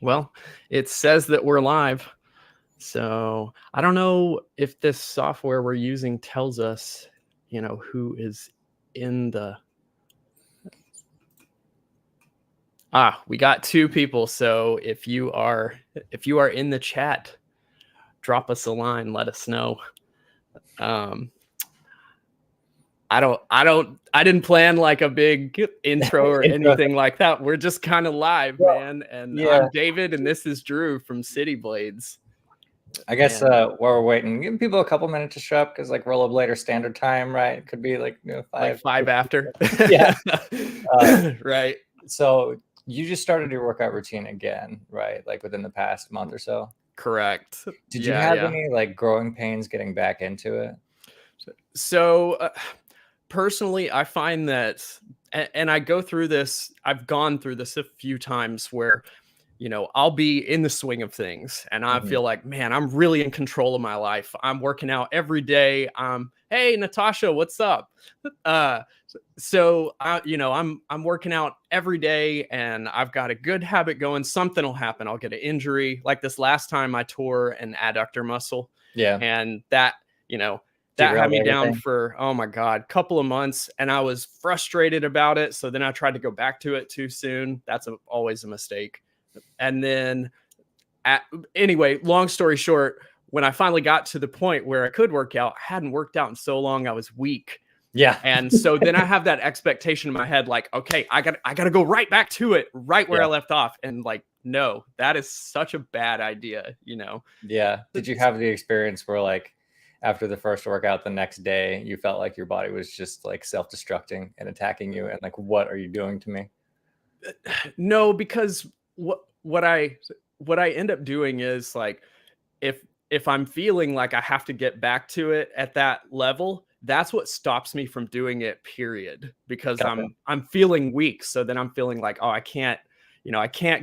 Well, it says that we're live. So I don't know if this software we're using tells us, who is in the... we got 2 people. So if you are in the chat, drop us a line, let us know. I didn't plan like a big intro or anything like that. We're just kind of live, man. And I'm David, and this is Drew from City Blades. I guess while we're waiting, give people a couple minutes to show up, because like roll up later standard time, right? It could be like 5 after. Yeah. Right. So you just started your workout routine again, right? Like within the past month or so? Correct. Did you have any like growing pains getting back into it? So personally, I find that, and I go through this, I've gone through this a few times where, I'll be in the swing of things and I feel like, man, I'm really in control of my life. I'm working out every day. Hey, Natasha, what's up? So I'm working out every day and I've got a good habit going. Something will happen. I'll get an injury. Like this last time I tore an adductor muscle. Yeah. And that had me down for, oh my God, couple of months. And I was frustrated about it. So then I tried to go back to it too soon. That's always a mistake. And then anyway, long story short, when I finally got to the point where I could work out, I hadn't worked out in so long, I was weak. Yeah. And so then I have that expectation in my head, like, okay, I got to go right back to it, right where I left off. And like, no, that is such a bad idea, Yeah. Did you have the experience where like after the first workout, the next day, you felt like your body was just like self-destructing and attacking you? And like, what are you doing to me? No, because what I end up doing is like, if I'm feeling like I have to get back to it at that level, that's what stops me from doing it, period. Because I'm feeling weak. So then I'm feeling like, oh, I can't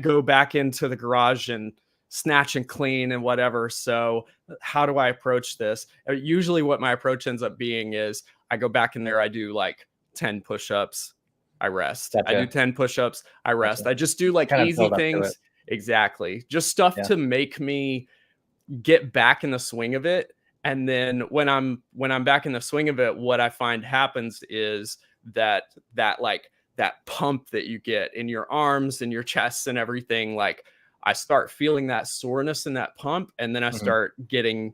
go back into the garage and snatch and clean and whatever. So how do I approach this? Usually what my approach ends up being is I go back in there, I do like 10 push-ups, I rest. Gotcha. I do 10 push-ups, I rest. I just do like kind easy things. Exactly. Just stuff to make me get back in the swing of it. And then when I'm back in the swing of it, what I find happens is that pump that you get in your arms and your chest and everything, like I start feeling that soreness in that pump. And then I start getting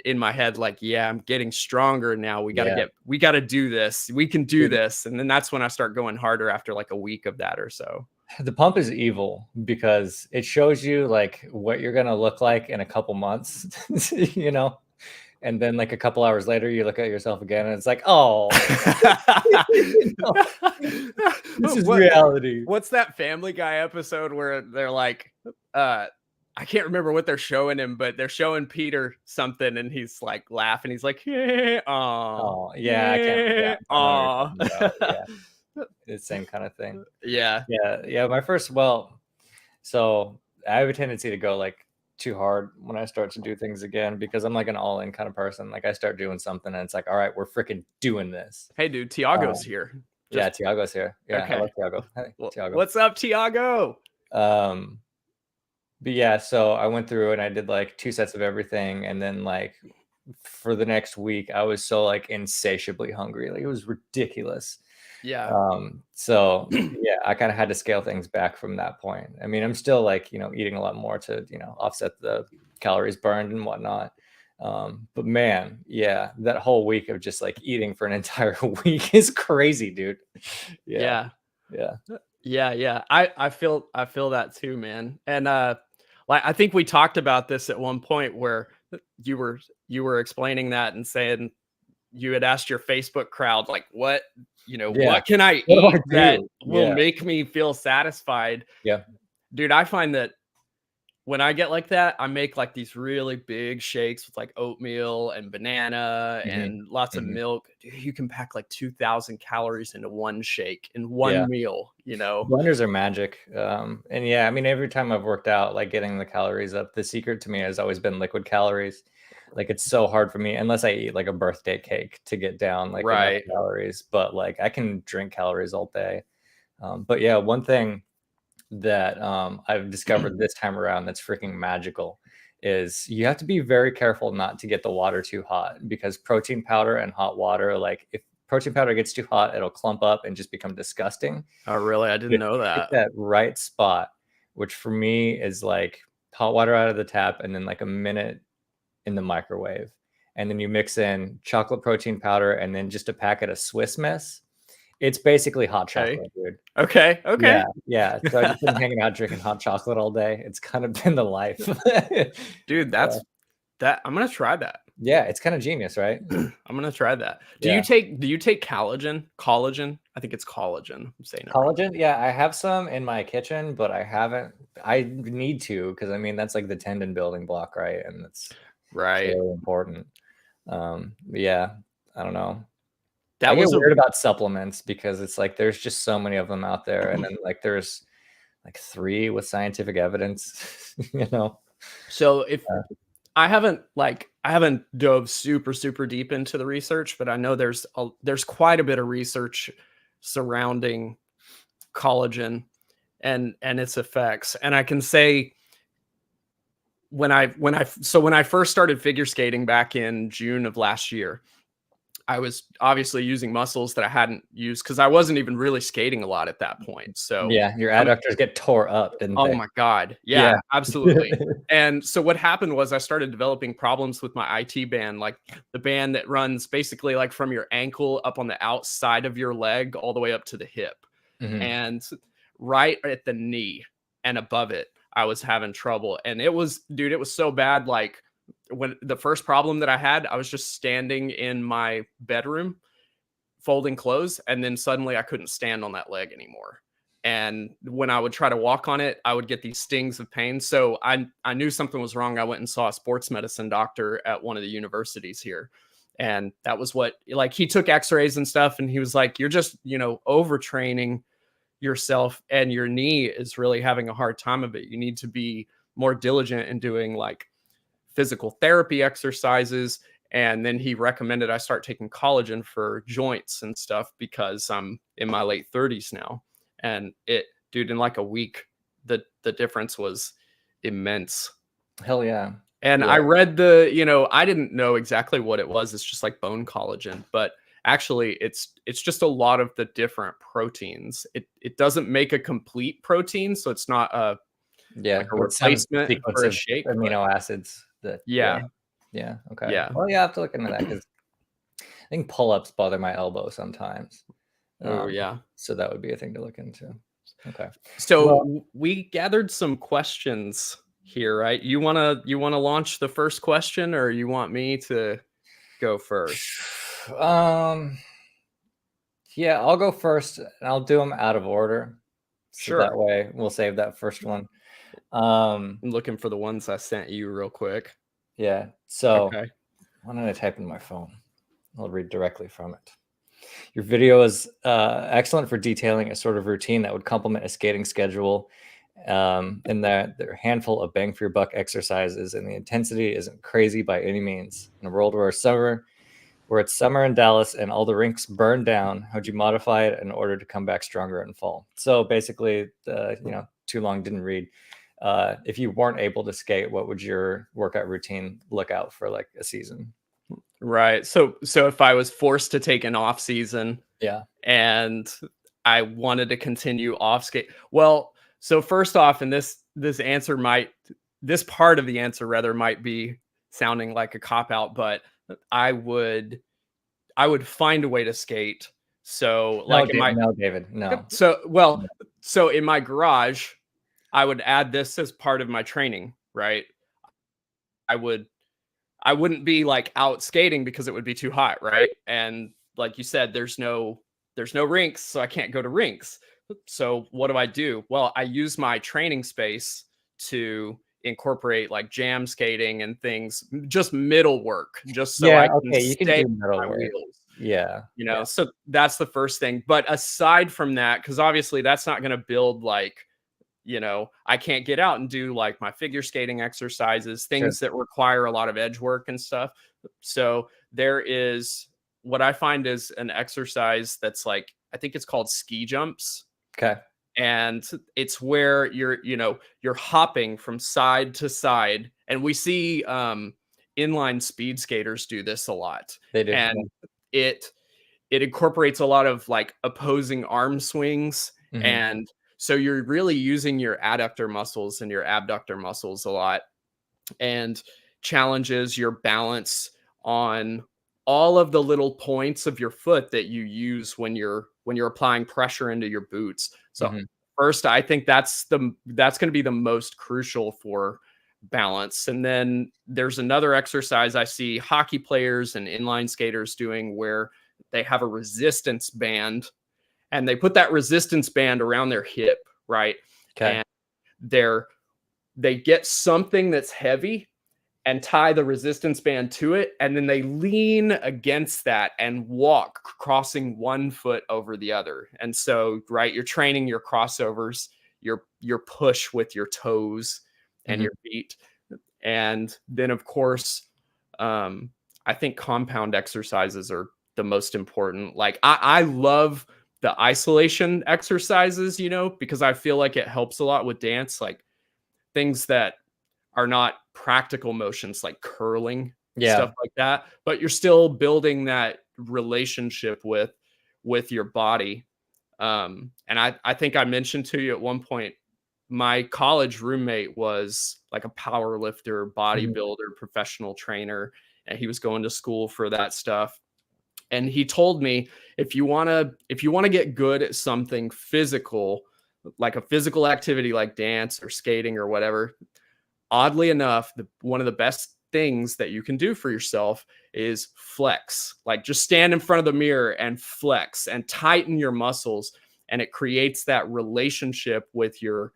in my head, like, yeah, I'm getting stronger now. We got to do this. We can do this. And then that's when I start going harder after like a week of that or so. The pump is evil because it shows you like what you're going to look like in a couple months, and then like a couple hours later, you look at yourself again and it's like, oh, this is reality. What's that Family Guy episode where they're like, I can't remember what they're showing him, but they're showing Peter something and he's like laughing. He's like, yeah, oh, yeah, I can't. Yeah. It's the same kind of thing. Yeah. So I have a tendency to go like too hard when I start to do things again because I'm like an all-in kind of person. Like I start doing something and it's like, all right, we're freaking doing this. Hey, dude, Tiago's here. Yeah, Tiago's here. Yeah, okay. I love Tiago. Hey, Tiago. What's up, Tiago? But yeah, so I went through and I did like 2 sets of everything, and then like for the next week, I was so like insatiably hungry. Like it was ridiculous. Yeah. So yeah, I kind of had to scale things back from that point. I mean, I'm still like, eating a lot more to, offset the calories burned and whatnot. But man, yeah, that whole week of just like eating for an entire week is crazy, dude. Yeah. I feel that too, man. And like I think we talked about this at one point where you were explaining that and saying you had asked your Facebook crowd, like, what can I eat that will make me feel satisfied? Yeah. Dude, I find that when I get like that, I make like these really big shakes with like oatmeal and banana and lots of milk. Dude, you can pack like 2,000 calories into one shake in one meal, Blenders are magic. And yeah, I mean, every time I've worked out, like getting the calories up, the secret to me has always been liquid calories. Like it's so hard for me unless I eat like a birthday cake to get down like enough calories, but like I can drink calories all day. But yeah, one thing that I've discovered this time around that's freaking magical is you have to be very careful not to get the water too hot, because protein powder and hot water, like if protein powder gets too hot, it'll clump up and just become disgusting. Oh, really? I didn't know that. Hit that right spot, which for me is like hot water out of the tap and then like a minute in the microwave. And then you mix in chocolate protein powder and then just a packet of Swiss Miss. It's basically hot chocolate, dude. Okay. Yeah. So I've just been hanging out drinking hot chocolate all day. It's kind of been the life. Dude, that. I'm gonna try that. Yeah, it's kind of genius, right? I'm gonna try that. Do you take collagen? I think it's collagen. I'm saying collagen. Yeah, I have some in my kitchen, but I haven't. I need to, because I mean that's like the tendon building block, right? And that's right. Really important. Yeah, I don't know. That I get was weird about supplements because it's like there's just so many of them out there, and then like there's like 3 with scientific evidence, you know. So if I haven't dove super deep into the research, but I know there's quite a bit of research surrounding collagen and its effects. And I can say when I first started figure skating back in June of last year, I was obviously using muscles that I hadn't used because I wasn't even really skating a lot at that point. So yeah, your adductors get tore up, didn't they? Oh my God. Yeah. Absolutely. And so what happened was I started developing problems with my IT band, like the band that runs basically like from your ankle up on the outside of your leg all the way up to the hip. And right at the knee and above it, I was having trouble. And it was so bad. Like when the first problem that I had, I was just standing in my bedroom folding clothes, and then suddenly I couldn't stand on that leg anymore. And when I would try to walk on it, I would get these stings of pain. So I knew something was wrong. I went and saw a sports medicine doctor at one of the universities here. And that was what, like, he took x-rays and stuff, and he was like, you're just, overtraining yourself, and your knee is really having a hard time of it. You need to be more diligent in doing like physical therapy exercises. And then he recommended I start taking collagen for joints and stuff because I'm in my late 30s now. And in like a week, the difference was immense. Hell yeah. And I read I didn't know exactly what it was. It's just like bone collagen, but actually it's just a lot of the different proteins. It doesn't make a complete protein, so it's not a replacement for a shake. Amino acids. Okay. Yeah. Well, yeah, I have to look into that because I think pull-ups bother my elbow sometimes. So that would be a thing to look into. Okay. So we gathered some questions here, right? You wanna launch the first question, or you want me to go first? Yeah, I'll go first, and I'll do them out of order. So that way we'll save that first one. I'm looking for the ones I sent you real quick. Yeah. So why don't I type in my phone? I'll read directly from it. Your video is excellent for detailing a sort of routine that would complement a skating schedule. And that there are a handful of bang for your buck exercises, and the intensity isn't crazy by any means. In a world where it's summer in Dallas and all the rinks burn down, how'd you modify it in order to come back stronger in fall? So basically, too long didn't read. If you weren't able to skate, what would your workout routine look out for like a season? Right. So if I was forced to take an off season, and I wanted to continue off skate, well, so first off, and this part of the answer rather might be sounding like a cop out, but I would find a way to skate. So David. So in my garage, I would add this as part of my training, right? I wouldn't be like out skating because it would be too hot, right? And like you said, there's no rinks, so I can't go to rinks. So what do? Well, I use my training space to incorporate like jam skating and things, just middle work, just so I can stay on my wheels. So that's the first thing. But aside from that, because obviously that's not going to build like, I can't get out and do like my figure skating exercises, things that require a lot of edge work and stuff. So there is what I find is an exercise that's like, I think it's called ski jumps. Okay. And it's where you're hopping from side to side, and we see inline speed skaters do this a lot. They do. And it incorporates a lot of like opposing arm swings. And so you're really using your adductor muscles and your abductor muscles a lot, and challenges your balance on all of the little points of your foot that you use when you're applying pressure into your boots. So first, I think that's going to be the most crucial for balance. And then there's another exercise I see hockey players and inline skaters doing where they have a resistance band, and they put that resistance band around their hip, right? Okay. And they get something that's heavy and tie the resistance band to it, and then they lean against that and walk, crossing one foot over the other. And so, right, you're training your crossovers, your push with your toes and your feet. And then, of course, I think compound exercises are the most important. Like I love the isolation exercises, because I feel like it helps a lot with dance, like things that are not practical motions like curling, stuff like that, but you're still building that relationship with your body. And I think I mentioned to you at one point, my college roommate was like a power lifter, bodybuilder, professional trainer, and he was going to school for that stuff. And he told me, if you want to get good at something physical, like a physical activity like dance or skating or whatever, oddly enough, one of the best things that you can do for yourself is flex. Like just stand in front of the mirror and flex and tighten your muscles. And it creates that relationship with your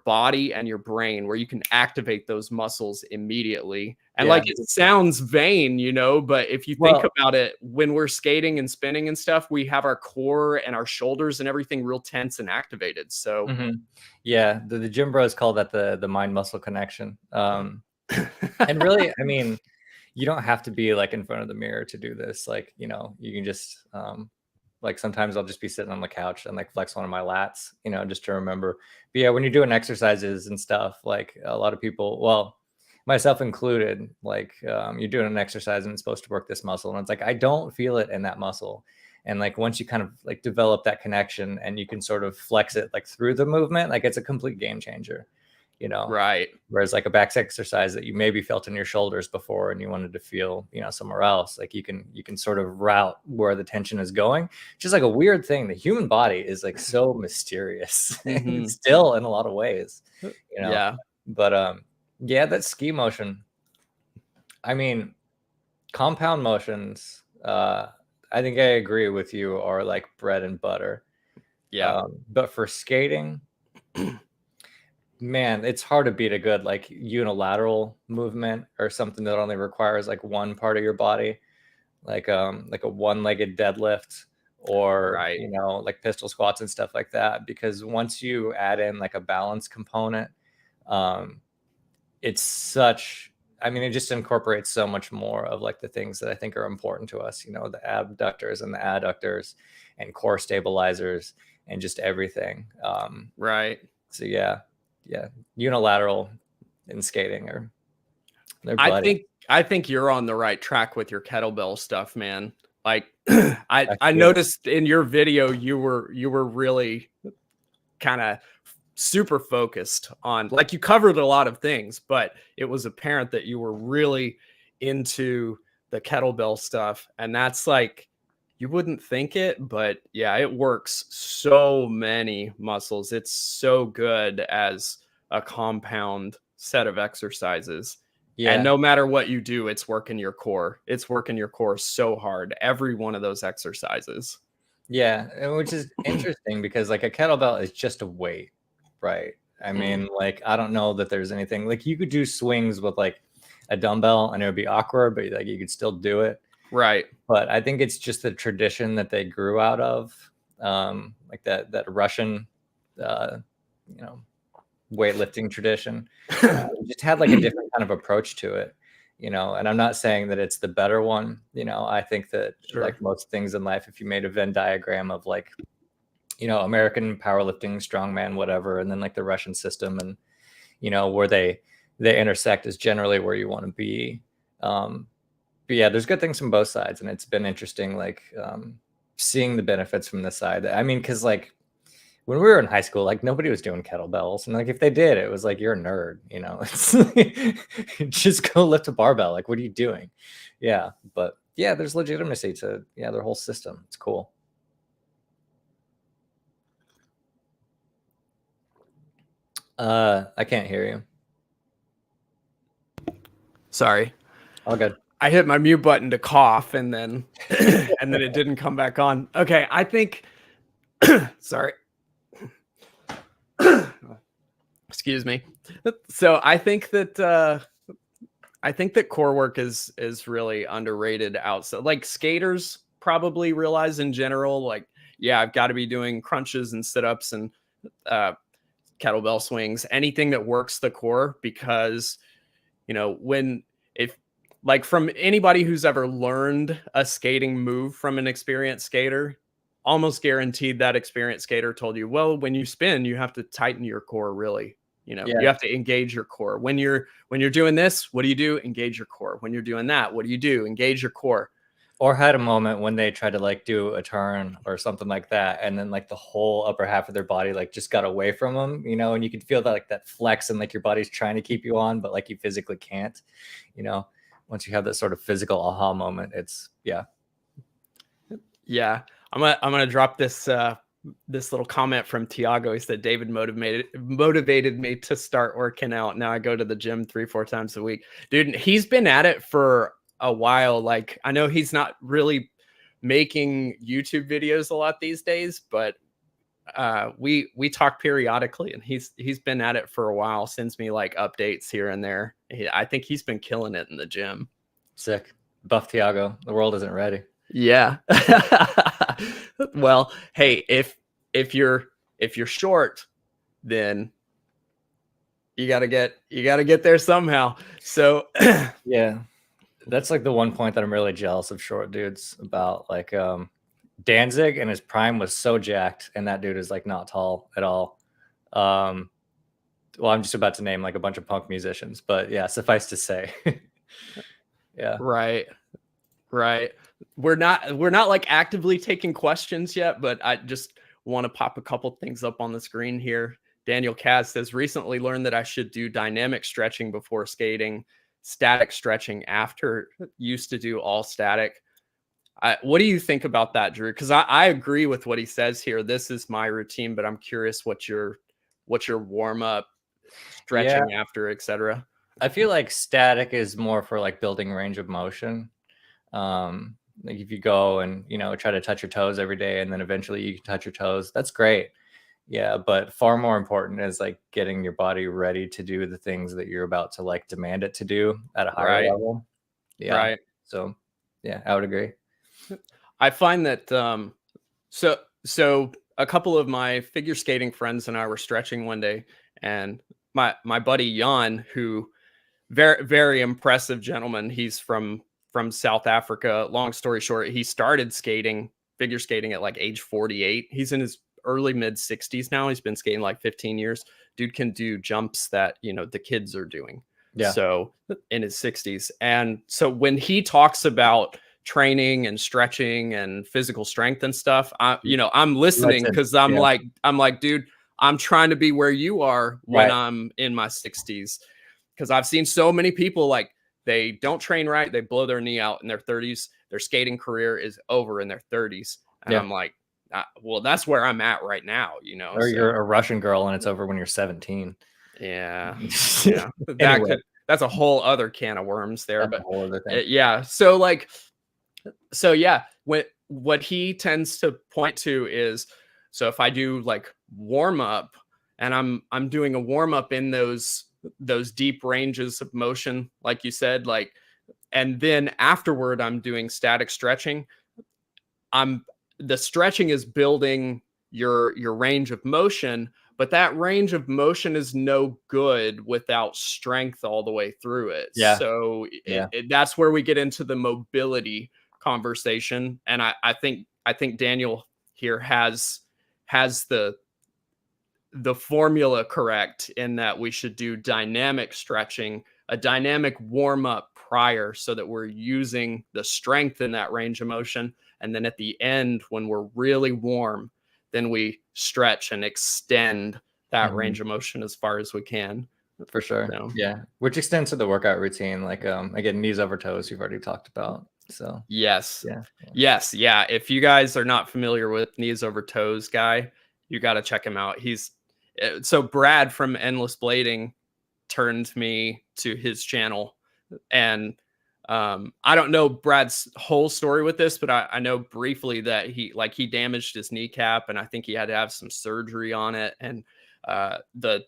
body and your brain where you can activate those muscles immediately. And like, it sounds vain, but if you think about it, when we're skating and spinning and stuff, we have our core and our shoulders and everything real tense and activated. So yeah, the gym bros call that the mind muscle connection. And really, I mean, you don't have to be like in front of the mirror to do this. Like, you can just like sometimes I'll just be sitting on the couch and like flex one of my lats, just to remember. But yeah, when you're doing exercises and stuff, like a lot of people, well, myself included, like you're doing an exercise and it's supposed to work this muscle. And it's like, I don't feel it in that muscle. And like, once you kind of like develop that connection and you can sort of flex it like through the movement, like it's a complete game changer. Right. Whereas like a back exercise that you maybe felt in your shoulders before and you wanted to feel, somewhere else, like you can sort of route where the tension is going. Just like a weird thing. The human body is like so mysterious still in a lot of ways, Yeah. But yeah, that ski motion. I mean, compound motions, I think I agree with you, are like bread and butter. Yeah. But for skating, man, it's hard to beat a good like unilateral movement or something that only requires like one part of your body, like a one-legged deadlift or like pistol squats and stuff like that. Because once you add in like a balance component, it's such, I mean, it just incorporates so much more of like the things that I think are important to us, the abductors and the adductors and core stabilizers and just everything. Right. So yeah, unilateral in skating or I think you're on the right track with your kettlebell stuff, man. Like I noticed in your video you were really kind of super focused on, like, you covered a lot of things, but it was apparent that you were really into the kettlebell stuff. And that's like, you wouldn't think it, but yeah, it works so many muscles. It's so good as a compound set of exercises. And no matter what you do, it's working your core. It's working your core so hard. Every one of those exercises. Yeah, which is interesting because like a kettlebell is just a weight, right? I mean, like, I don't know that there's anything like you could do swings with like a dumbbell and it would be awkward, but like you could still do it. Right. But I think it's just the tradition that they grew out of, like that Russian, weightlifting tradition. Just had like a different kind of approach to it, and I'm not saying that it's the better one. I think that like most things in life, if you made a Venn diagram of like you know, American powerlifting, strongman, whatever, and then like the Russian system, and you know, where they intersect is generally where you want to be. But yeah, there's good things from both sides, and it's been interesting, like seeing the benefits from this side. I mean, because like when we were in high school, like nobody was doing kettlebells, and like if they did, it was like you're a nerd, you know. It's like, just go lift a barbell. Like, what are you doing? Yeah, but yeah, there's legitimacy to their whole system. It's cool. I can't hear you. Sorry. All good. I hit my mute button to cough, and then and then it didn't come back on. Okay, I think sorry. Excuse me. So I think that core work is really underrated outside. Like skaters probably realize in general, like, yeah, I've got to be doing crunches and sit-ups and kettlebell swings, anything that works the core, because, you know, if like from anybody who's ever learned a skating move from an experienced skater, almost guaranteed that experienced skater told you, well, when you spin, you have to tighten your core really. You know, you have to engage your core. When you're doing this, what do you do? Engage your core. When you're doing that, what do you do? Engage your core. Or had a moment when they tried to like do a turn or something like that, and then like the whole upper half of their body like just got away from them, you know, and you could feel that like that flex, and like your body's trying to keep you on, but like you physically can't, you know. Once you have that sort of physical aha moment, it's yeah. I'm gonna drop this this little comment from Tiago. He said, David motivated me to start working out. Now I go to the gym 3-4 times a week. Dude, he's been at it for a while. Like, I know he's not really making YouTube videos a lot these days, but we talk periodically, and he's been at it for a while, sends me like updates here and there. I think he's been killing it in the gym. Sick. Buff Tiago. The world isn't ready. Yeah. Well, hey, if you're short, then you gotta get there somehow. So yeah, that's like the one point that I'm really jealous of short dudes about. Like Danzig in his prime was so jacked, and that dude is like not tall at all. Well, I'm just about to name like a bunch of punk musicians, but yeah, suffice to say. Yeah. Right. We're not like actively taking questions yet, but I just want to pop a couple things up on the screen here. Daniel Kaz says, recently learned that I should do dynamic stretching before skating, static stretching after. Used to do all static. What do you think about that, Drew? Because I agree with what he says here. This is my routine, but I'm curious what your warm up, stretching after, etc. I feel like static is more for like building range of motion. Like if you go and, you know, try to touch your toes every day, and then eventually you can touch your toes, that's great. Yeah, but far more important is like getting your body ready to do the things that you're about to like demand it to do at a higher level. Yeah. Right. So yeah, I would agree. I find that so a couple of my figure skating friends and I were stretching one day, and my buddy Jan, who very impressive gentleman, he's from South Africa. Long story short, he started figure skating at like age 48. He's in his early mid 60s now. He's been skating like 15 years. Dude can do jumps that, you know, the kids are doing. Yeah. So in his 60s. And so when he talks about training and stretching and physical strength and stuff, I'm listening, because I'm like, dude, I'm trying to be where you are when I'm in my 60s. Because I've seen so many people, like, they don't train right, they blow their knee out in their 30s, their skating career is over in their 30s. And I'm like, well, that's where I'm at right now, you know. Or you're a Russian girl and it's over when you're 17. Yeah. Yeah. Anyway. That's a whole other can of worms there. That's a whole other thing. Yeah. So yeah, what he tends to point to is, so if I do like warm up, and I'm doing a warm up in those deep ranges of motion, like you said, like, and then afterward I'm doing static stretching. The stretching is building your range of motion, but that range of motion is no good without strength all the way through it. Yeah. So that's where we get into the mobility conversation. And I think Daniel here has has the formula correct in that we should do dynamic stretching, a dynamic warm up prior, so that we're using the strength in that range of motion. And then at the end, when we're really warm, then we stretch and extend that range of motion as far as we can. For sure. So, yeah. Which extends to the workout routine. Like, again, knees over toes, you've already talked about. So, yes. Yeah. Yes. Yeah. If you guys are not familiar with knees over toes guy, you got to check him out. So Brad from Endless Blading turned me to his channel, and I don't know Brad's whole story with this, but I know briefly that he damaged his kneecap, and I think he had to have some surgery on it. And the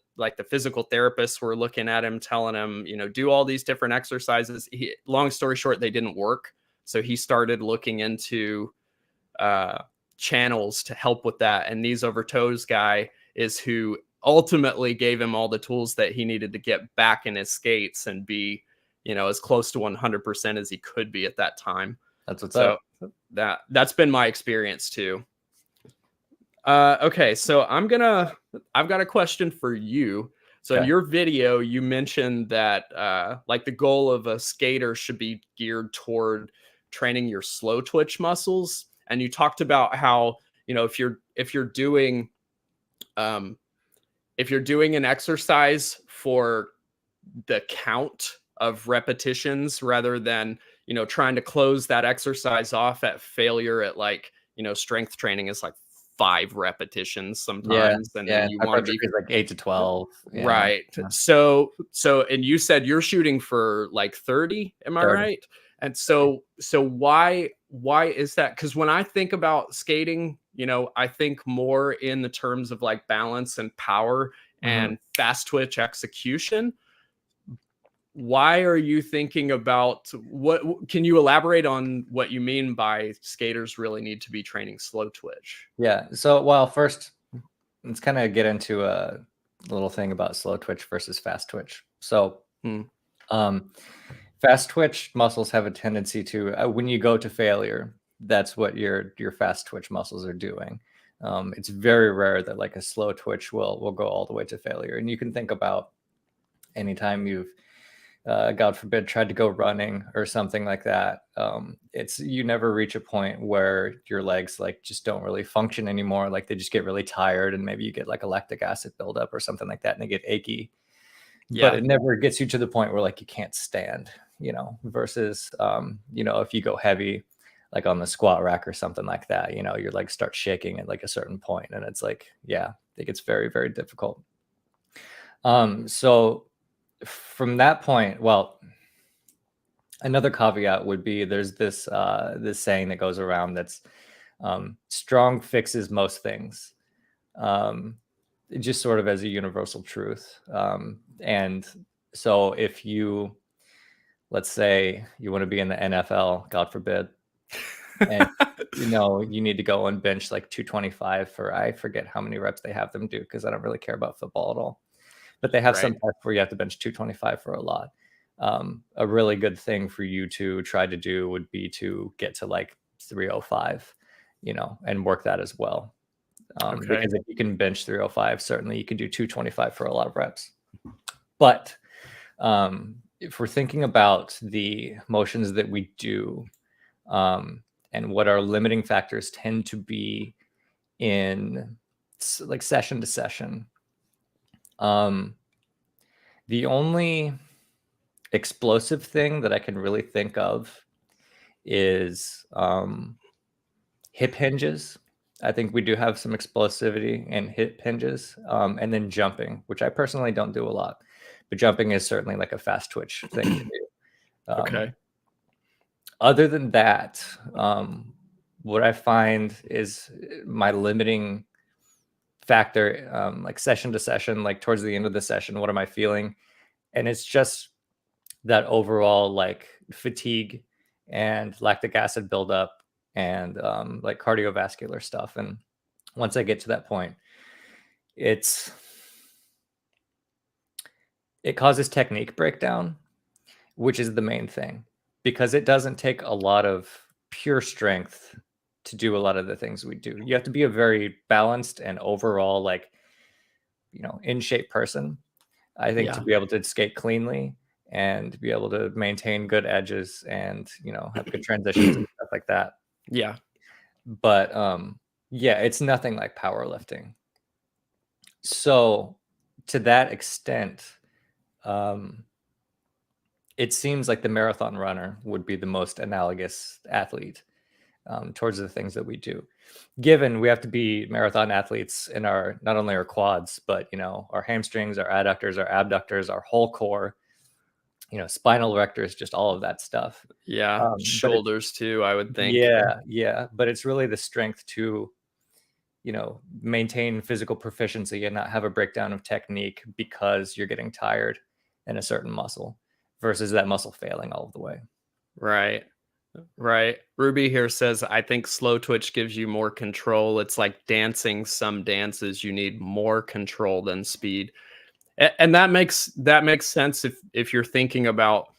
physical therapists were looking at him, telling him, do all these different exercises. Long story short, they didn't work. So he started looking into channels to help with that. And Knees Over Toes guy is who ultimately gave him all the tools that he needed to get back in his skates and be, as close to 100% as he could be at that time. That's what's up. That's been my experience too. Okay, so I've got a question for you. So in your video, you mentioned that the goal of a skater should be geared toward training your slow twitch muscles. And you talked about how, if you're doing an exercise for the count of repetitions rather than, trying to close that exercise off at failure at strength training is 5 repetitions sometimes. And then you want to be 8 to 12. Right. Yeah. So, and you said you're shooting for 30, am I 30. Right? And so why is that? Because when I think about skating, I think more in the terms of balance and power and fast twitch execution. Why are you thinking about can you elaborate on what you mean by skaters really need to be training slow twitch? Yeah. So, first, let's kind of get into a little thing about slow twitch versus fast twitch. So, fast twitch muscles have a tendency to, when you go to failure, that's what your fast twitch muscles are doing. It's very rare that a slow twitch will go all the way to failure. And you can think about anytime you've, God forbid, tried to go running or something like that. You never reach a point where your legs just don't really function anymore. They just get really tired, and maybe you get a lactic acid buildup or something like that, and they get achy. Yeah. But it never gets you to the point where you can't stand, versus, if you go heavy, on the squat rack or something like that, your legs start shaking at a certain point, and it's it gets very, very difficult. So from that point, another caveat would be there's this saying that goes around that's strong fixes most things, just sort of as a universal truth. And so if you, let's say you want to be in the NFL, God forbid, and you need to go and bench 225 for, I forget how many reps they have them do because I don't really care about football at all. But they have some tests where you have to bench 225 for a lot. A really good thing for you to try to do would be to get to 305, and work that as well. Because if you can bench 305, certainly you can do 225 for a lot of reps. But if we're thinking about the motions that we do and what our limiting factors tend to be in session to session, the only explosive thing that I can really think of is hip hinges. I think we do have some explosivity in hip hinges, and then jumping, which I personally don't do a lot, but jumping is certainly a fast twitch thing to do. Other than that, what I find is my limiting factor, session to session, towards the end of the session, what am I feeling? And it's just that overall fatigue and lactic acid buildup and cardiovascular stuff. And once I get to that point, it causes technique breakdown, which is the main thing, because it doesn't take a lot of pure strength to do a lot of the things we do. You have to be a very balanced and overall, like, in shape person, I think, to be able to skate cleanly and be able to maintain good edges and, have good transitions and stuff like that. Yeah. But yeah, it's nothing like powerlifting. So to that extent, it seems like the marathon runner would be the most analogous athlete towards the things that we do, given we have to be marathon athletes in not only our quads, but our hamstrings, our adductors, our abductors, our whole core, spinal erectors, just all of that stuff. Yeah, shoulders too, I would think. Yeah, but it's really the strength to maintain physical proficiency and not have a breakdown of technique because you're getting tired in a certain muscle versus that muscle failing all of the way. Right. Ruby here says, I think slow twitch gives you more control. It's like dancing some dances. You need more control than speed. And that makes sense if you're thinking about,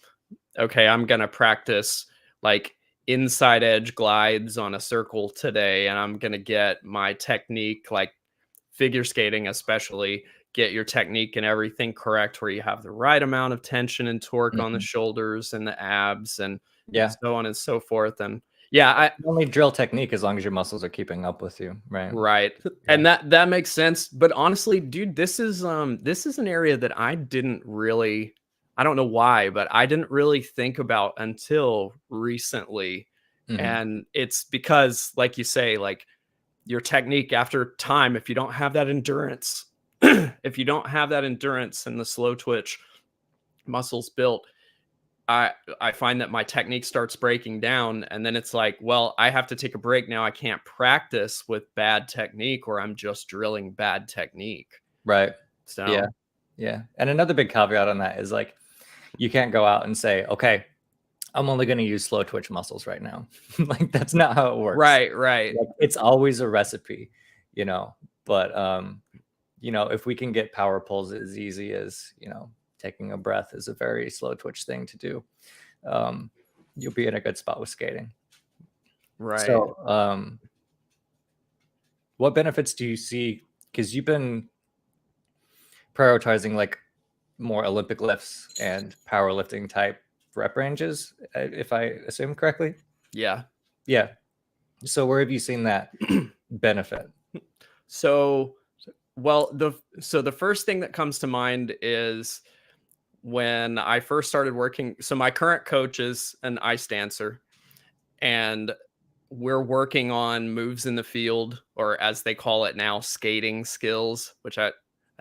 okay, I'm going to practice like inside edge glides on a circle today, and I'm going to get my technique, like figure skating especially, get your technique and everything correct where you have the right amount of tension and torque on the shoulders and the abs and so on and so forth. And I only drill technique as long as your muscles are keeping up with you, right? Right. Yeah. And that makes sense. But honestly, dude, this is an area that I didn't really, I don't know why, but I didn't really think about until recently. And it's because, like you say, like your technique after time, if you don't have that endurance, if you don't have that endurance and the slow twitch muscles built, I find that my technique starts breaking down, and then it's like, well, I have to take a break now. I can't practice with bad technique, or I'm just drilling bad technique. Right. So yeah. And another big caveat on that is, like, you can't go out and say, okay, I'm only going to use slow twitch muscles right now. Like, that's not how it works. Right. Like, it's always a recipe, but if we can get power pulls as easy as, taking a breath is a very slow twitch thing to do, you'll be in a good spot with skating. Right. So what benefits do you see? Because you've been prioritizing like more Olympic lifts and powerlifting type rep ranges, if I assume correctly. Yeah. So where have you seen that benefit? So the first thing that comes to mind is when I first started working. So my current coach is an ice dancer, and we're working on moves in the field, or as they call it now, skating skills, which I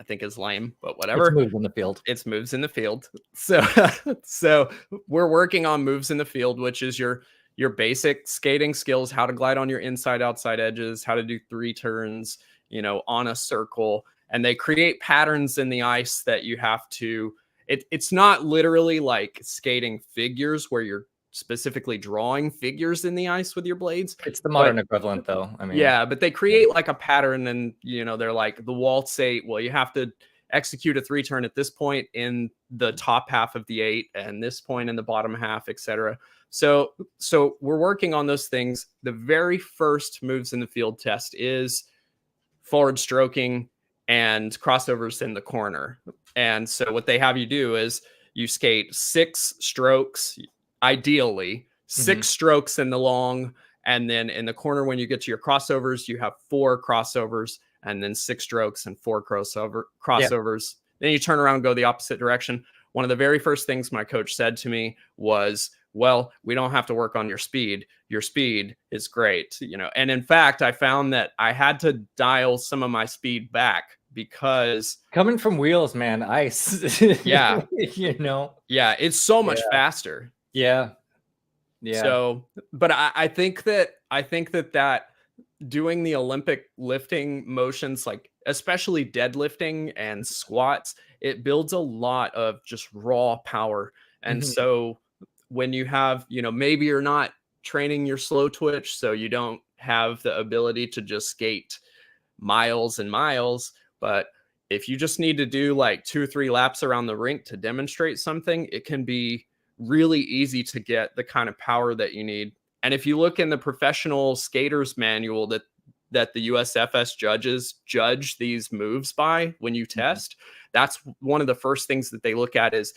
think is lame, but whatever. It's moves in the field. It's moves in the field. So we're working on moves in the field, which is your basic skating skills, how to glide on your inside outside edges, how to do 3 turns, on a circle. And they create patterns in the ice that you have to, it's not literally like skating figures where you're specifically drawing figures in the ice with your blades. It's the modern equivalent, though. I mean, yeah, but they create like a pattern, and they're like the waltz 8. Well, you have to execute a 3 turn at this point in the top half of the 8 and this point in the bottom half, etc. So we're working on those things. The very first moves in the field test is forward stroking and crossovers in the corner. And so what they have you do is you skate 6 strokes, ideally 6 strokes in the long, and then in the corner, when you get to your crossovers, you have 4 crossovers, and then 6 strokes and 4 crossovers. Yeah. Then you turn around and go the opposite direction. One of the very first things my coach said to me was, well, we don't have to work on your speed. Your speed is great. And in fact, I found that I had to dial some of my speed back because coming from wheels, man, ice. Yeah. Yeah, it's so much faster. Yeah. So, but I think that doing the Olympic lifting motions, like especially deadlifting and squats, it builds a lot of just raw power. And so when you have, maybe you're not training your slow twitch, so you don't have the ability to just skate miles and miles, but if you just need to do like 2 or 3 laps around the rink to demonstrate something, it can be really easy to get the kind of power that you need. And if you look in the professional skaters manual that the USFS judges judge these moves by when you test, that's one of the first things that they look at is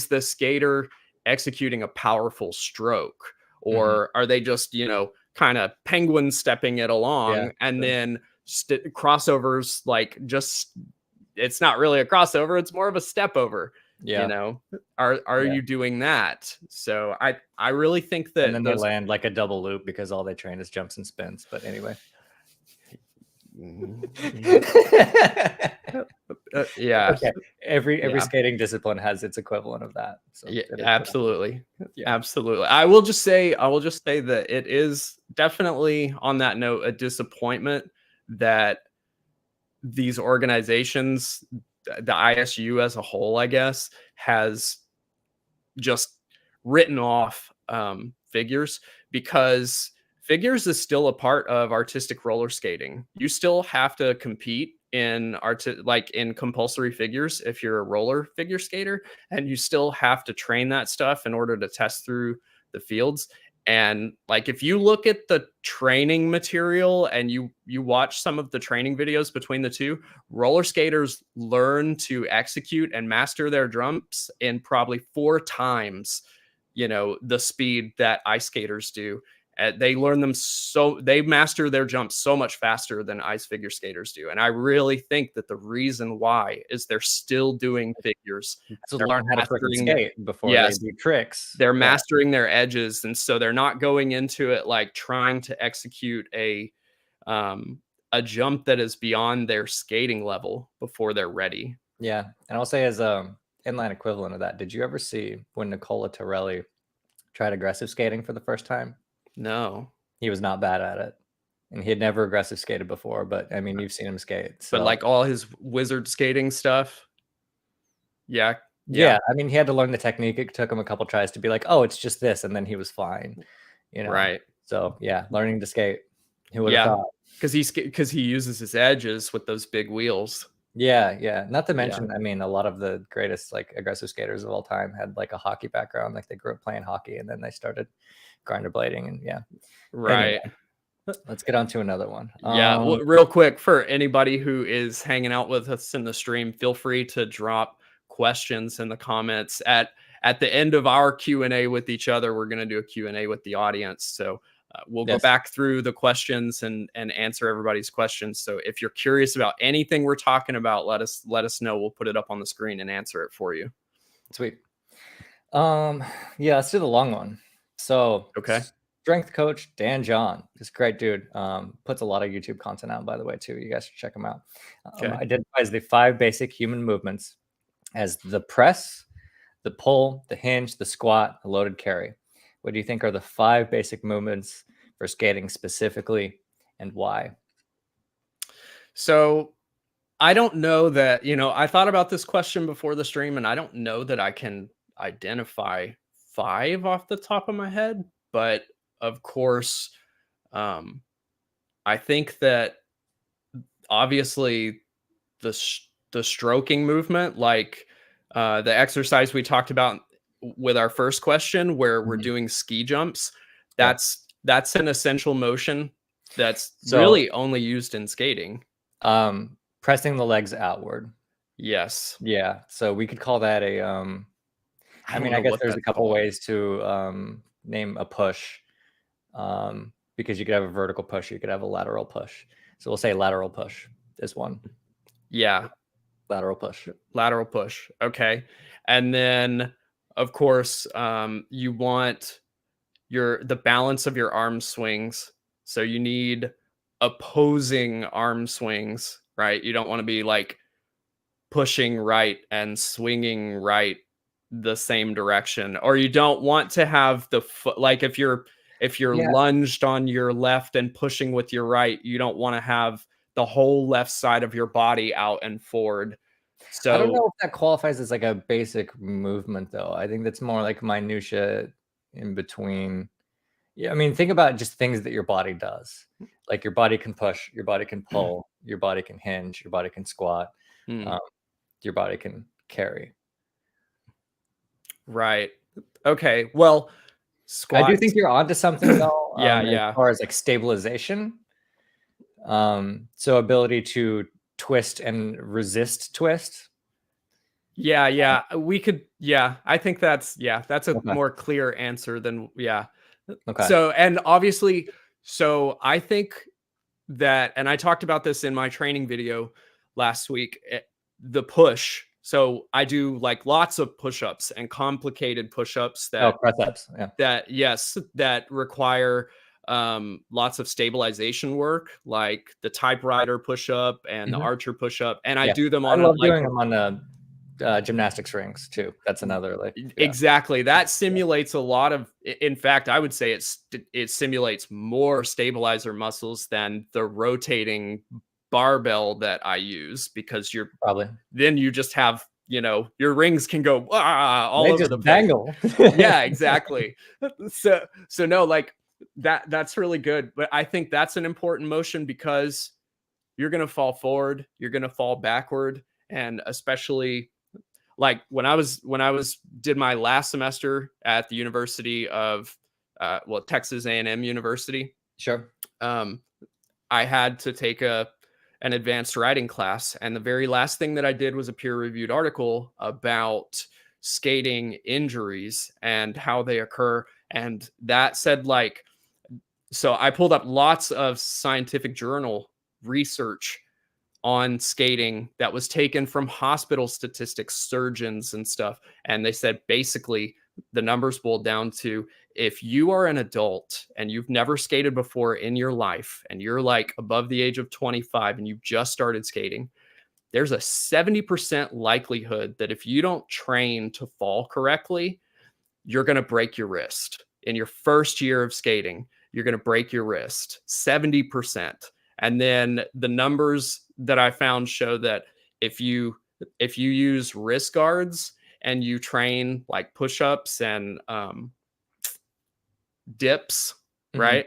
the skater executing a powerful stroke, or are they just, kind of penguin stepping it along? And then crossovers, like, just, it's not really a crossover, it's more of a step over. Are you doing that? So I really think that, and then they land like a double loop because all they train is jumps and spins. But anyway, yeah. Okay. Every skating discipline has its equivalent of that. So yeah, absolutely. Absolutely. I will just say that it is definitely, on that note, a disappointment that these organizations, the ISU as a whole, I guess, has just written off figures, because figures is still a part of artistic roller skating. You still have to compete in in compulsory figures if you're a roller figure skater, and you still have to train that stuff in order to test through the fields. And like, if you look at the training material and you watch some of the training videos between the two, roller skaters learn to execute and master their jumps in probably 4 times, the speed that ice skaters do. They learn them, so they master their jumps so much faster than ice figure skaters do. And I really think that the reason why is they're still doing figures to learn how to freaking skate before they do tricks. They're mastering their edges, and so they're not going into it like trying to execute a jump that is beyond their skating level before they're ready. Yeah, and I'll say, as inline equivalent of that, did you ever see when Nicola Torelli tried aggressive skating for the first time? No. He was not bad at it. And he had never aggressive skated before, but I mean, you've seen him skate. So. But like all his wizard skating stuff. Yeah. I mean, he had to learn the technique. It took him a couple tries to be like, oh, it's just this. And then he was fine. Right. So yeah, learning to skate. Who would have thought? Because he uses his edges with those big wheels. Yeah. Not to mention, I mean, a lot of the greatest like aggressive skaters of all time had like a hockey background. Like they grew up playing hockey and then they started grinder blading, and Right. Anyway, let's get on to another one. Well, real quick, for anybody who is hanging out with us in the stream, feel free to drop questions in the comments. At the end of our Q&A with each other, we're going to do a Q&A with the audience. So we'll go back through the questions and answer everybody's questions. So if you're curious about anything we're talking about, let us know. We'll put it up on the screen and answer it for you. Sweet. Let's do the long one. So strength coach Dan John, this great dude, puts a lot of YouTube content out, by the way, too. You guys should check him out. Identifies the 5 basic human movements as the press, the pull, the hinge, the squat, the loaded carry. What do you think are the 5 basic movements for skating specifically, and why? So I don't know that, I thought about this question before the stream, and I don't know that I can identify 5 off the top of my head. But of course, I think that obviously the stroking movement, like the exercise we talked about with our first question, where we're doing ski jumps, that's an essential motion that's really only used in skating. Pressing the legs outward. Yes. Yeah. So we could call that a I guess there's a couple ways to name a push, because you could have a vertical push, you could have a lateral push. So we'll say lateral push is one. Yeah. Lateral push. Lateral push. Okay. And then, of course, you want the balance of your arm swings. So you need opposing arm swings, right? You don't want to be like pushing right and swinging right the same direction, or you don't want to have the foot, like if you're lunged on your left and pushing with your right, you don't want to have the whole left side of your body out and forward. So I don't know if that qualifies as like a basic movement, though. I think that's more like minutia in between. Yeah, I mean, think about just things that your body does. Like your body can push, your body can pull, your body can hinge, your body can squat, your body can carry. Right. Okay. Well, squat. I do think you're onto something though. Yeah. As far as like stabilization. So ability to twist and resist twist. Yeah. We could, I think that's a more clear answer than, Okay. So, and obviously, so I think that, and I talked about this in my training video last week, the push. So I do like lots of push-ups and complicated push-ups that, press-ups. Yeah. that require lots of stabilization work, like the typewriter push-up and the archer push-up. And I do them on I love doing them on the gymnastics rings too. That's another exactly. That simulates a lot of, in fact, I would say it simulates more stabilizer muscles than the rotating barbell that I use, because then you just have, your rings can go all over the dangle. Yeah, exactly. So no, like that's really good. But I think that's an important motion, because you're going to fall forward, you're going to fall backward. And especially like when I did my last semester at the University of, Texas A&M University. Sure. I had to take an advanced writing class. And the very last thing that I did was a peer-reviewed article about skating injuries and how they occur. And that said, like, so I pulled up lots of scientific journal research on skating that was taken from hospital statistics, surgeons and stuff. And they said basically the numbers boiled down to, if you are an adult and you've never skated before in your life, and you're like above the age of 25 and you've just started skating, there's a 70% likelihood that if you don't train to fall correctly, you're going to break your wrist. In your first year of skating, you're going to break your wrist. 70%. And then the numbers that I found show that if you use wrist guards and you train like push-ups and dips, right,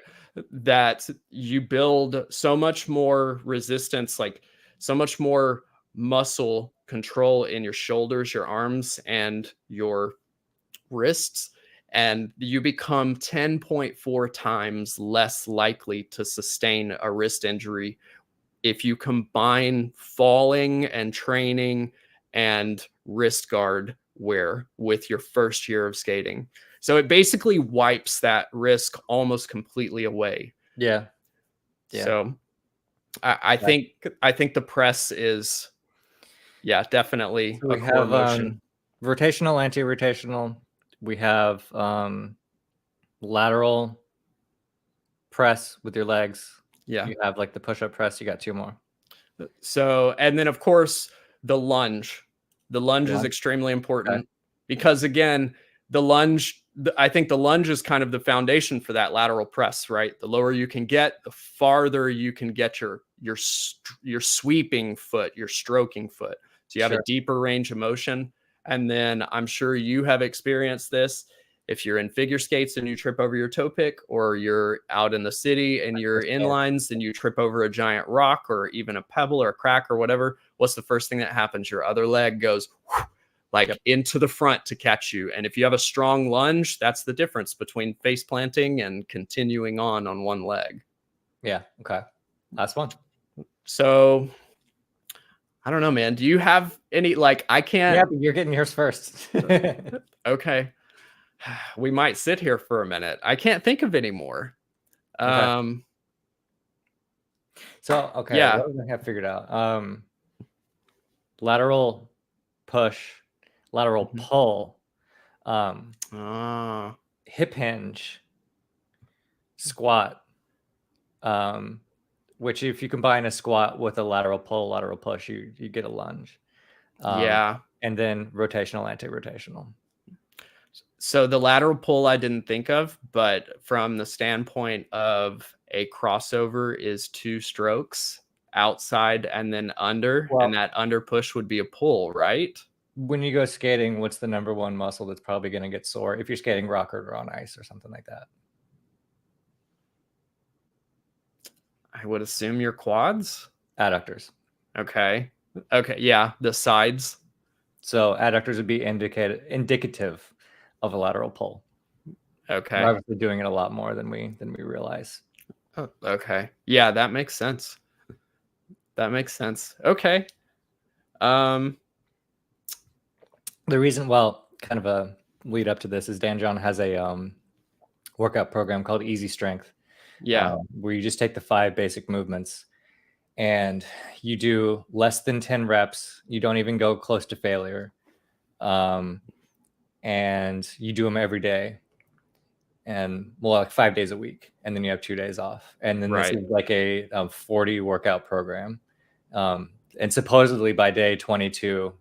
that you build so much more resistance, like so much more muscle control in your shoulders, your arms, and your wrists, and you become 10.4 times less likely to sustain a wrist injury if you combine falling and training and wrist guard wear with your first year of skating. So it basically wipes that risk almost completely away. Yeah. So I think the press is, definitely a core motion. Rotational, anti-rotational. We have lateral press with your legs. Yeah. You have like the push-up press. You got two more. So, and then of course the lunge. The lunge is extremely important because again, the lunge, I think the lunge is kind of the foundation for that lateral press, right? The lower you can get, the farther you can get your sweeping foot, your stroking foot. So you have a deeper range of motion. And then I'm sure you have experienced this. If you're in figure skates and you trip over your toe pick, or you're out in the city and you're inlines and you trip over a giant rock or even a pebble or a crack or whatever, what's the first thing that happens? Your other leg goes into the front to catch you. And if you have a strong lunge, that's the difference between face planting and continuing on one leg. Yeah. Okay. Last one. So I don't know, man. Do you have any, like, I can't. Yeah, but you're getting yours first. Okay. We might sit here for a minute. I can't think of any more. Okay. So, okay. Yeah. What do I have figured out? Lateral push, lateral pull, hip hinge, squat, which if you combine a squat with a lateral pull, lateral push, you get a lunge. And then rotational, anti-rotational. So the lateral pull I didn't think of, but from the standpoint of a crossover is 2 strokes outside and then under, and that under push would be a pull, right? When you go skating, what's the number one muscle that's probably going to get sore if you're skating rock or on ice or something like that? I would assume your quads. Adductors. Okay. Yeah. The sides. So adductors would be indicative of a lateral pull. We're Okay. obviously doing it a lot more than we realize. Oh, okay. Yeah, that makes sense. That makes sense. Okay. The reason, well, kind of a lead up to this is Dan John has a workout program called Easy Strength. Yeah. Where you just take the 5 basic movements and you do less than 10 reps. You don't even go close to failure. And you do them every day, and like 5 days a week, and then you have 2 days off. And then this is like a 40 workout program. And supposedly by day 22,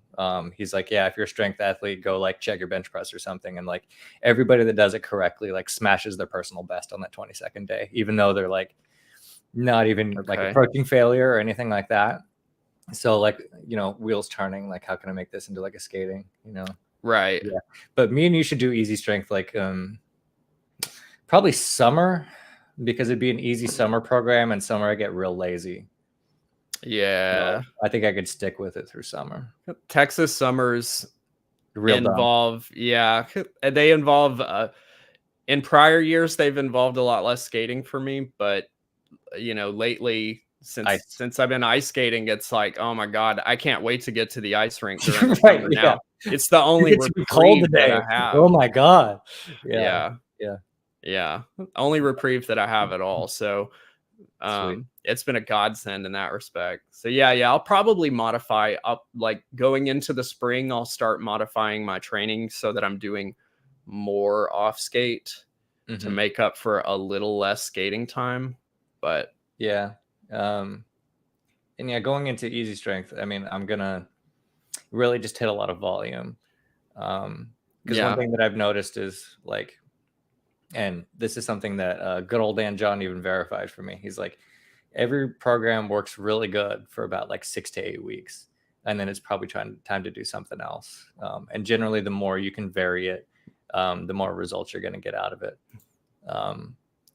he's like, yeah, if you're a strength athlete, go like check your bench press or something. And like everybody that does it correctly, like smashes their personal best on that 22nd day, even though they're like not even like approaching failure or anything like that. So like, wheels turning, like, how can I make this into like a skating, Right. Yeah. But me and you should do Easy Strength like probably summer, because it'd be an easy summer program, and summer I get real lazy. Yeah. So I think I could stick with it through summer. Texas summers real involve dumb. Yeah, they involve in prior years they've involved a lot less skating for me, but lately since I've been ice skating, it's like, oh my god, I can't wait to get to the ice rink during the summer now. It's the only reprieve that I have. Oh my god. Yeah. Only reprieve that I have at all. So it's been a godsend in that respect. So yeah, I'll probably modify up, like going into the spring, I'll start modifying my training so that I'm doing more off skate to make up for a little less skating time. But yeah. And yeah, going into Easy Strength, I mean, I'm gonna really just hit a lot of volume. Because one thing that I've noticed is like, and this is something that good old Dan John even verified for me. He's like, every program works really good for about like 6 to 8 weeks, and then it's probably time to do something else. And generally, the more you can vary it, the more results you're going to get out of it.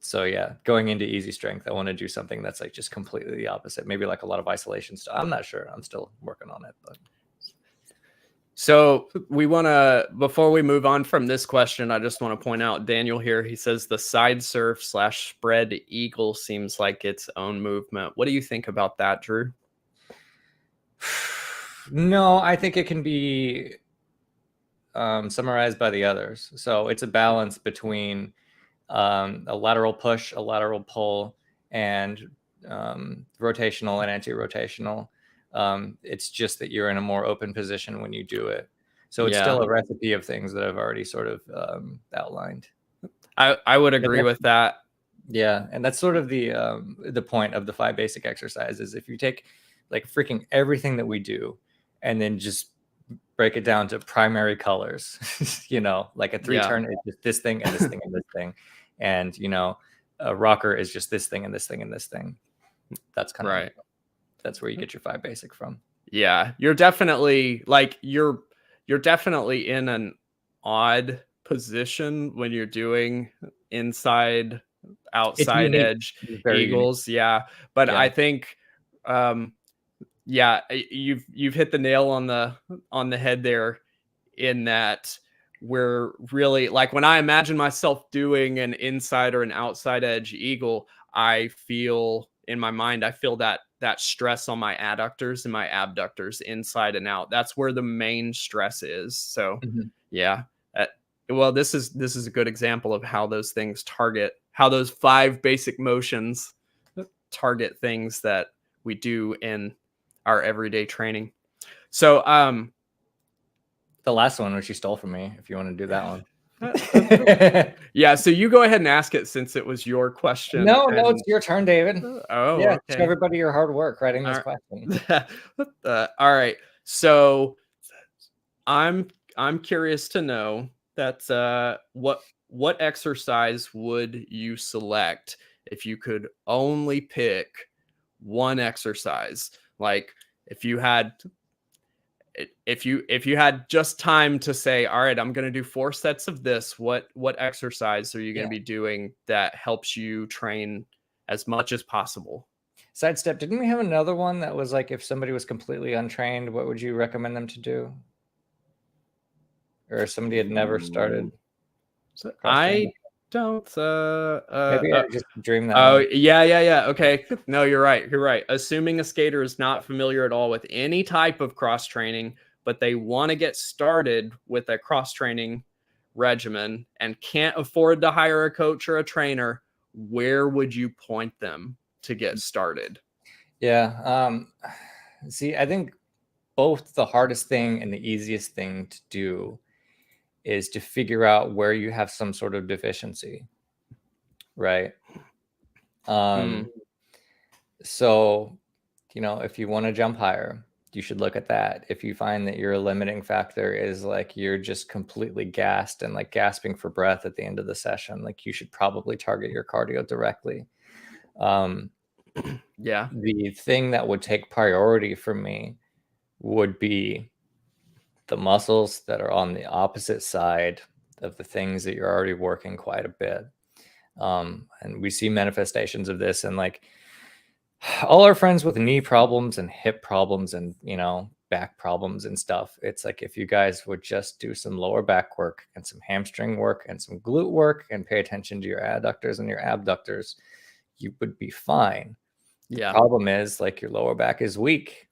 So yeah, going into Easy Strength, I want to do something that's like just completely the opposite. Maybe like a lot of isolation stuff. I'm not sure. I'm still working on it, but. So we want to, before we move on from this question, I just want to point out Daniel here. He says the side surf / spread eagle seems like its own movement. What do you think about that, Drew? No, I think it can be summarized by the others. So it's a balance between a lateral push, a lateral pull, and rotational and anti-rotational. It's just that you're in a more open position when you do it. So it's still a recipe of things that I've already sort of outlined. I would agree with that. Yeah, and that's sort of the point of the 5 basic exercises. If you take like freaking everything that we do and then just break it down to primary colors, like a 3-turn is just this thing and this thing and this thing. And, a rocker is just this thing and this thing and this thing. That's kind of right. That's where you get your 5 basic from. Yeah, you're definitely like you're definitely in an odd position when you're doing inside, outside edge eagles. Unique. Yeah, but I think you've hit the nail on the head there, in that we're really, like, when I imagine myself doing an inside or an outside edge eagle, I feel in my mind, I feel that stress on my adductors and my abductors inside and out. That's where the main stress is. So well, this is a good example of how those things how those 5 basic motions target things that we do in our everyday training. So the last one, which you stole from me, if you want to do that one. Yeah, so you go ahead and ask it, since it was your question. No, it's your turn, David. Oh, yeah. Okay. Show everybody your hard work writing this question. All right. So I'm curious to know that what exercise would you select if you could only pick one exercise? Like if you had just time to say, all right, I'm going to do 4 sets of this, what exercise are you going to be doing that helps you train as much as possible? Sidestep. Didn't we have another one that was like, if somebody was completely untrained, what would you recommend them to do? Or if somebody had never started? I don't. Maybe I just dreamed that. Oh, yeah. Okay. No, you're right. Assuming a skater is not familiar at all with any type of cross training, but they want to get started with a cross training regimen and can't afford to hire a coach or a trainer, where would you point them to get started? Yeah. See, I think both the hardest thing and the easiest thing to do is to figure out where you have some sort of deficiency, right? So, if you want to jump higher, you should look at that. If you find that your limiting factor is like you're just completely gassed and like gasping for breath at the end of the session, like you should probably target your cardio directly. Yeah. The thing that would take priority for me would be the muscles that are on the opposite side of the things that you're already working quite a bit. And we see manifestations of this, and like all our friends with knee problems and hip problems and back problems and stuff, it's like if you guys would just do some lower back work and some hamstring work and some glute work and pay attention to your adductors and your abductors, you would be fine. Yeah. The problem is like your lower back is weak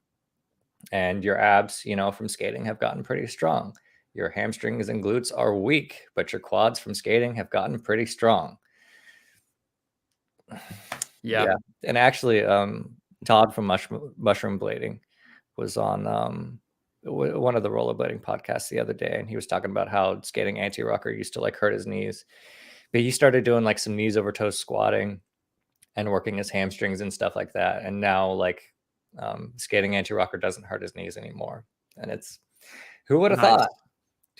and your abs, from skating have gotten pretty strong. Your hamstrings and glutes are weak, but your quads from skating have gotten pretty strong. Yeah. And actually, Todd from Mushroom Blading was on one of the rollerblading podcasts the other day, and he was talking about how skating anti-rocker used to like hurt his knees, but he started doing like some knees over toes squatting and working his hamstrings and stuff like that, and now like skating anti-rocker doesn't hurt his knees anymore. And it's, who would have thought?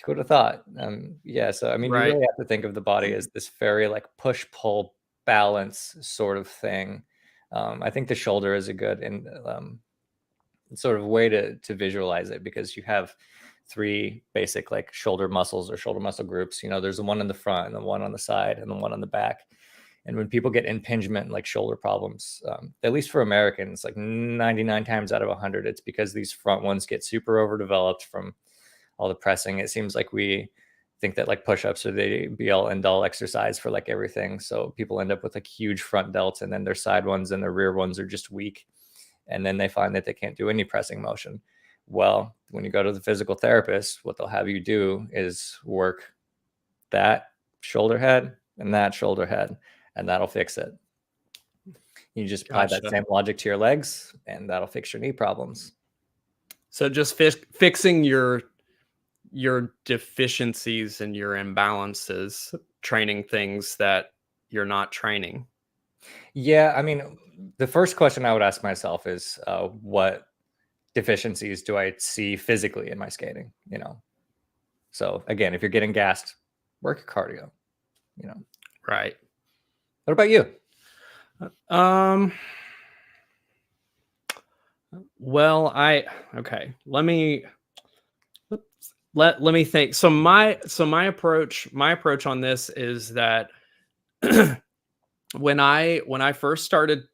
Who would have thought? So I mean, you really have to think of the body as this very like push-pull balance sort of thing. I think the shoulder is a good and sort of way to visualize it, because you have three basic like shoulder muscles or shoulder muscle groups. There's the one in the front and the one on the side and the one on the back. And when people get impingement, like shoulder problems, at least for Americans, like 99 times out of 100, it's because these front ones get super overdeveloped from all the pressing. It seems like we think that like push-ups are the be all end all exercise for like everything. So people end up with like huge front delts, and then their side ones and their rear ones are just weak. And then they find that they can't do any pressing motion. Well, when you go to the physical therapist, what they'll have you do is work that shoulder head and that shoulder head, and that'll fix it. You just apply that same logic to your legs, and that'll fix your knee problems. So just fixing your deficiencies and your imbalances, training things that you're not training. Yeah, I mean, the first question I would ask myself is, what deficiencies do I see physically in my skating? So again, if you're getting gassed, work your cardio. Right. What about you? Well, okay. Let me think. So my approach on this is that when I first started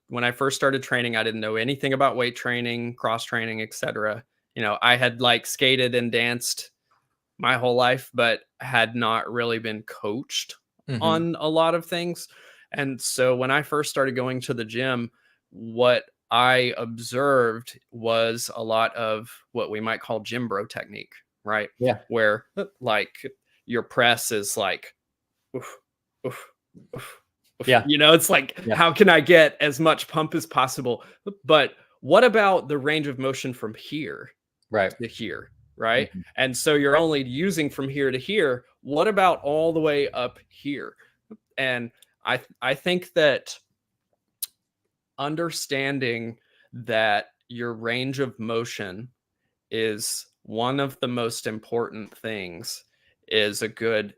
training, I didn't know anything about weight training, cross training, etc. I had like skated and danced my whole life, but had not really been coached on a lot of things. And so when I first started going to the gym, what I observed was a lot of what we might call gym bro technique, right? Yeah. Where like your press is like, oof, oof, oof, oof. Yeah. It's like, how can I get as much pump as possible? But what about the range of motion from here to here? Right. And so you're only using from here to here. What about all the way up here? And I think that understanding that your range of motion is one of the most important things is a good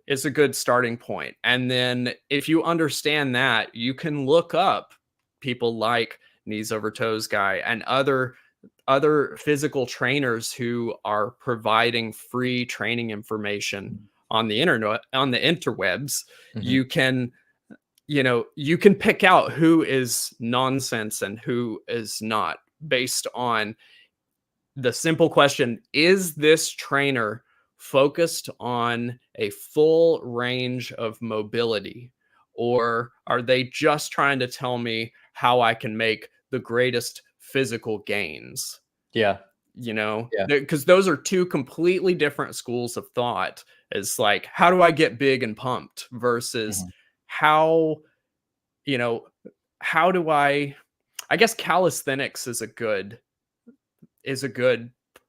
starting point. And then if you understand that, you can look up people like Knees Over Toes guy and other physical trainers who are providing free training information on the internet, on the interwebs. You can pick out who is nonsense and who is not based on the simple question: is this trainer focused on a full range of mobility, or are they just trying to tell me how I can make the greatest physical gains? Yeah. You know, Yeah. because those are two completely different schools of thought. It's like, how do I get big and pumped versus how, you know, how do I guess calisthenics is a good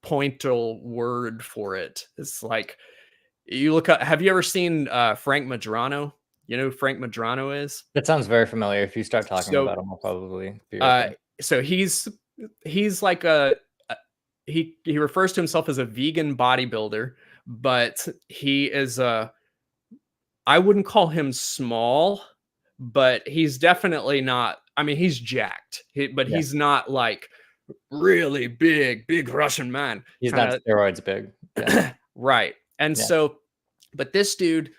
pointal word for it. It's like you look up, have you ever seen Frank Madrano? You know who Frank Madrano is? That sounds very familiar. If you start talking So about him, I'll probably be uh okay. so he's like he refers to himself as a vegan bodybuilder, but he is I wouldn't call him small, but he's definitely not. I mean, he's jacked, but Yeah. he's not like really big Russian man. He's not Kind steroids big. Yeah. of right. And Yeah. so, but this dude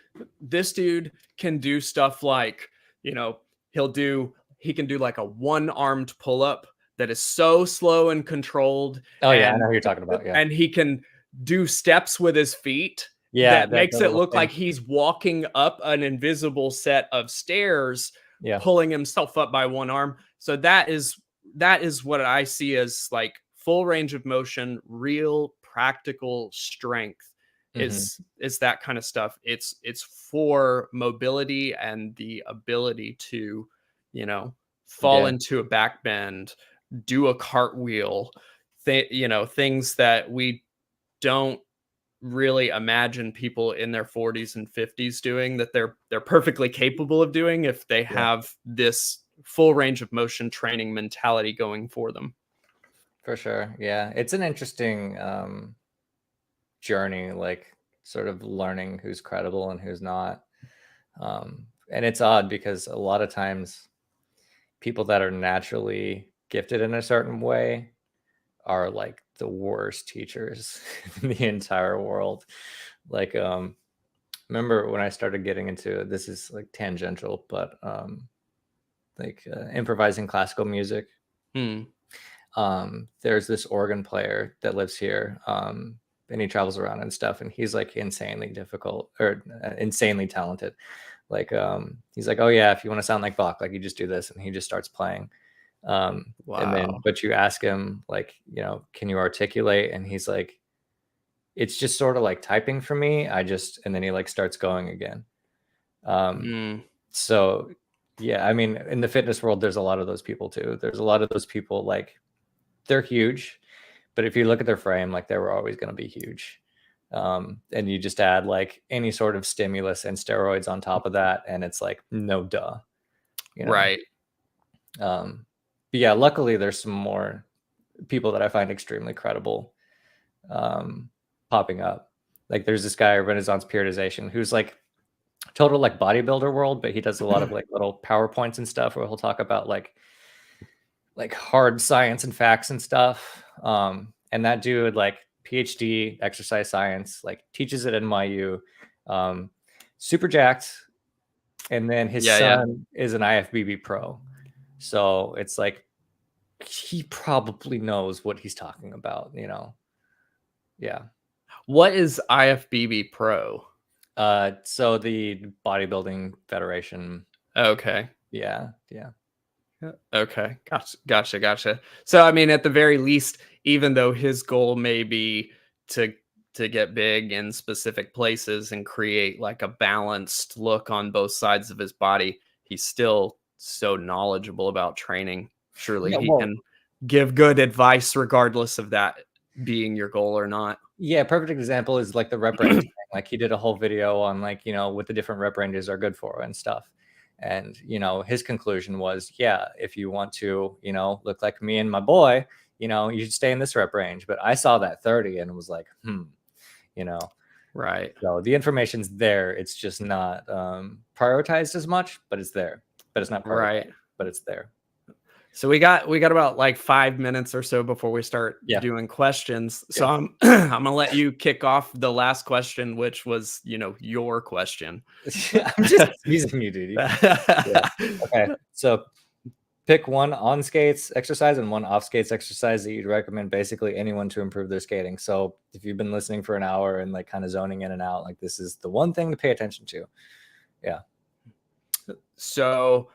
can do stuff like, you know, he can do like a one-armed pull-up that is so slow and controlled, Oh yeah, I know who you're talking about. Yeah. and he can do steps with his feet Yeah, that that makes it little look thing. like he's walking up an invisible set of stairs, Yeah. pulling himself up by one arm. So that is what I see as like full range of motion, real practical strength is that kind of stuff. It's for mobility and the ability to, you know, fall Yeah. into a back bend, do a cartwheel, you know, things that we don't really imagine people in their 40s and 50s doing, that they're perfectly capable of doing if they Yeah. have this full range of motion training mentality going for them. For sure. Yeah. It's an interesting journey, like sort of learning who's credible and who's not. And it's odd because a lot of times people that are naturally gifted in a certain way are like the worst teachers in the entire world. Like, remember when I started getting into, this is like tangential, but like improvising classical music. There's this organ player that lives here, and he travels around and stuff, and he's like insanely difficult or insanely talented. Like, he's like, oh yeah, if you want to sound like Bach, like you just do this, and he just starts playing. And then, but you ask him, like, you know, can you articulate? And he's like, it's just sort of like typing for me. And then he like starts going again. So yeah, I mean, in the fitness world, there's a lot of those people too. There's a lot of those people, like, they're huge, but if you look at their frame, like they were always going to be huge. And you just add like any sort of stimulus and steroids on top of that, and it's like, no duh, you know? Right. But yeah, luckily there's some more people that I find extremely credible popping up. Like there's this guy, Renaissance Periodization, who's like total like bodybuilder world, but he does a lot of like little PowerPoints and stuff where he'll talk about like hard science and facts and stuff. And that dude, like PhD exercise science, like teaches at NYU, super jacked. And then his son is an IFBB pro. So it's like, he probably knows what he's talking about, you know? Yeah. What is IFBB pro? So the bodybuilding federation. Okay. Yeah. Okay. Gotcha. So I mean, at the very least, even though his goal may be to get big in specific places and create like a balanced look on both sides of his body, he's still so knowledgeable about training. Surely he can give good advice regardless of that being your goal or not. Yeah, perfect example is like the rep range thing. Like he did a whole video on like, you know, what the different rep ranges are good for and stuff. And, you know, his conclusion was, yeah, if you want to, you know, look like me and my boy, you know, you should stay in this rep range. But I saw that 30 and was like, you know. Right. So the information's there. It's just not prioritized as much, but it's there. But it's not prioritized, right, but it's there. So we got about like 5 minutes or so before we start doing questions. So I'm gonna let you kick off the last question, which was, you know, your question. I'm just teasing you, dude. Okay, so pick one on skates exercise and one off skates exercise that you'd recommend basically anyone to improve their skating. So if you've been listening for an hour and like kind of zoning in and out, like this is the one thing to pay attention to. Yeah. So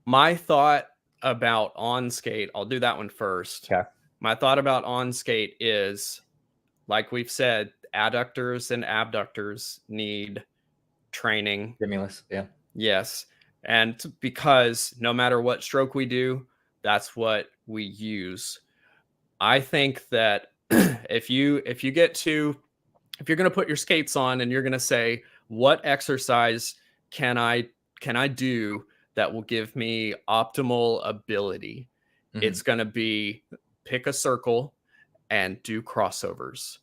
my thought about on skate, I'll do that one first. Okay. My thought about on skate is, like we've said, adductors and abductors need training. Stimulus. Yeah. Yes. And because no matter what stroke we do, that's what we use. I think that if you're going to put your skates on and you're going to say, what exercise can I do that will give me optimal ability? Mm-hmm. It's going to be pick a circle and do crossovers.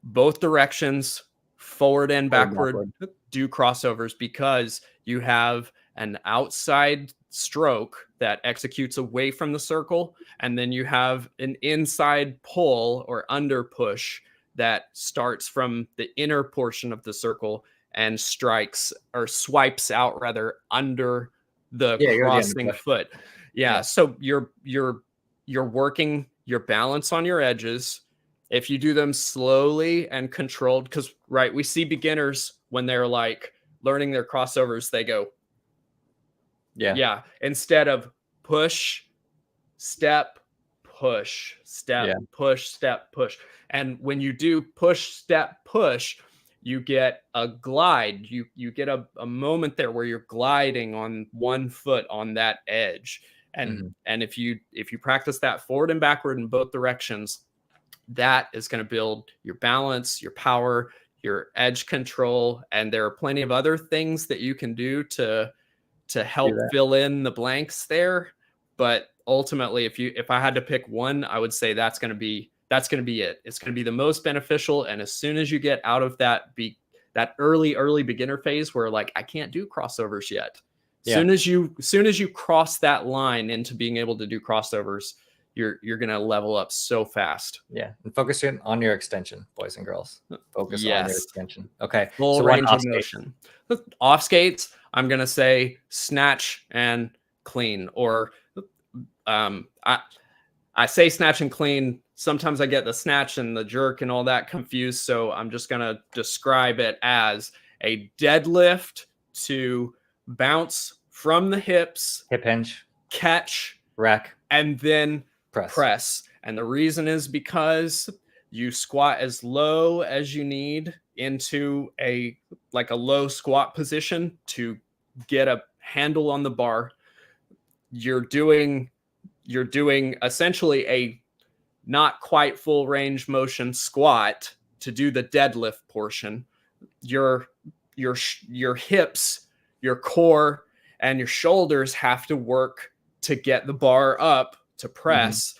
Both directions, forward and backward, do crossovers, because you have an outside stroke that executes away from the circle, and then you have an inside pull or under push that starts from the inner portion of the circle and strikes or swipes out rather under the crossing foot. Yeah. So you're working your balance on your edges. If you do them slowly and controlled, because right, we see beginners when they're like learning their crossovers, they go, yeah, instead of push, step, push, step, push, step, push. And when you do push, step, push, you get a glide. You get a moment there where you're gliding on one foot on that edge. And and if you practice that forward and backward in both directions, that is going to build your balance, your power, your edge control, and there are plenty of other things that you can do to help fill in the blanks there. But ultimately, if I had to pick one, I would say that's going to be it. It's going to be the most beneficial. And as soon as you get out of that early beginner phase where like I can't do crossovers yet, soon as you cross that line into being able to do crossovers, you're going to level up so fast. Yeah. And focus on your extension, boys and girls. Focus on your extension. Okay. Full range of motion. Off skates, I'm going to say snatch and clean, or I say snatch and clean. Sometimes I get the snatch and the jerk and all that confused. So I'm just going to describe it as a deadlift to bounce from the hips, hip hinge, catch, rack, and then press. And the reason is because you squat as low as you need into a low squat position to get a handle on the bar. You're doing essentially a not quite full range motion squat to do the deadlift portion. Your hips, your core, and your shoulders have to work to get the bar up to press.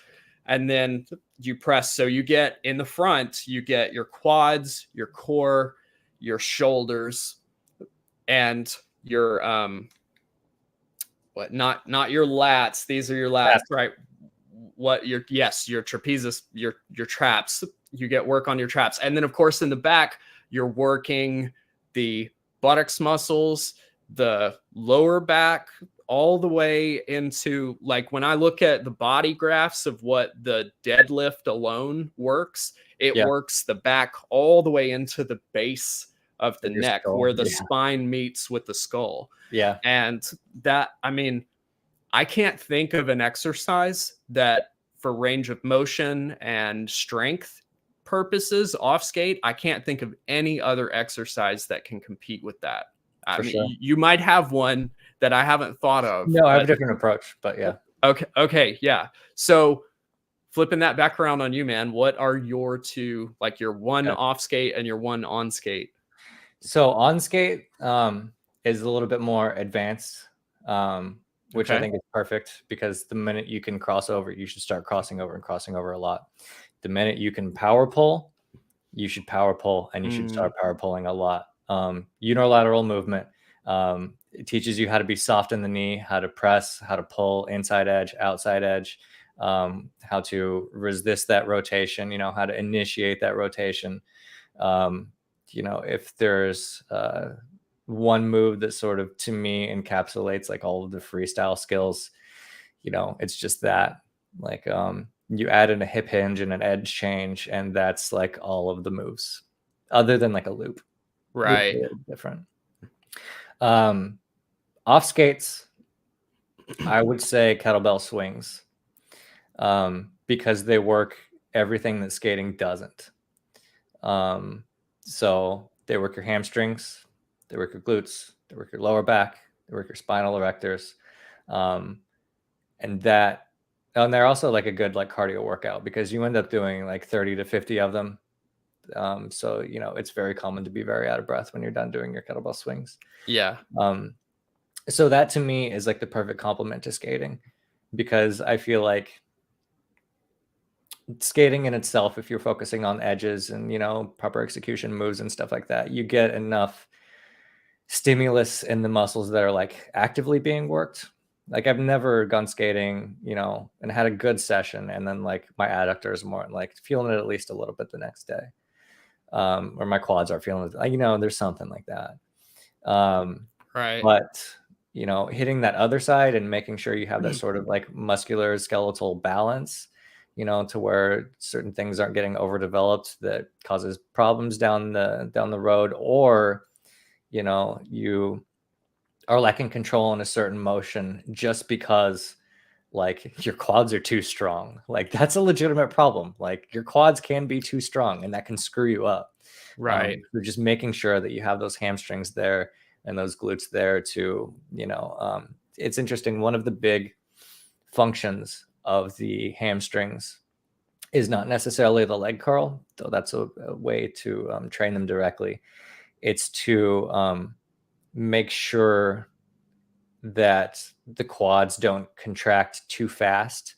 And then you press. So you get in the front, you get your quads, your core, your shoulders, and your not your lats. These are your lats, right? What your trapezius, your traps. You get work on your traps. And then of course in the back, you're working the buttocks muscles, the lower back, all the way into, like, when I look at the body graphs of what the deadlift alone works, it works the back all the way into the base of the neck, where the spine meets with the skull. Yeah. And that, I mean, I can't think of an exercise that for range of motion and strength purposes off skate, I can't think of any other exercise that can compete with that. I mean, you might have one that I haven't thought of. No, I have a different approach, but yeah. Okay, yeah. So flipping that back around on you, man, what are your two, like your one off skate and your one on skate? So on skate is a little bit more advanced, which I think is perfect, because the minute you can cross over, you should start crossing over a lot. The minute you can power pull, you should power pull, and you should start power pulling a lot. Unilateral movement. It teaches you how to be soft in the knee, how to press, how to pull inside edge, outside edge, how to resist that rotation, how to initiate that rotation. If there's one move that sort of, to me, encapsulates like all of the freestyle skills, it's just that, like, you add in a hip hinge and an edge change, and that's like all of the moves, other than like a loop. Right. Different. Off skates, I would say kettlebell swings, because they work everything that skating doesn't. So they work your hamstrings, they work your glutes, they work your lower back, they work your spinal erectors, and they're also like a good like cardio workout because you end up doing like 30 to 50 of them. So it's very common to be very out of breath when you're done doing your kettlebell swings. Yeah. So that to me is like the perfect complement to skating, because I feel like skating in itself, if you're focusing on edges and proper execution moves and stuff like that, you get enough stimulus in the muscles that are like actively being worked. Like I've never gone skating, and had a good session, and then like my adductors more like feeling it at least a little bit the next day, or my quads are feeling it. There's something like that. Right. But hitting that other side and making sure you have that sort of like muscular skeletal balance, to where certain things aren't getting overdeveloped that causes problems down the road, or you are lacking control in a certain motion just because like your quads are too strong. Like that's a legitimate problem. Like your quads can be too strong and that can screw you up. Right. So just making sure that you have those hamstrings there and those glutes there to, it's interesting. One of the big functions of the hamstrings is not necessarily the leg curl, though that's a way to train them directly. It's to make sure that the quads don't contract too fast.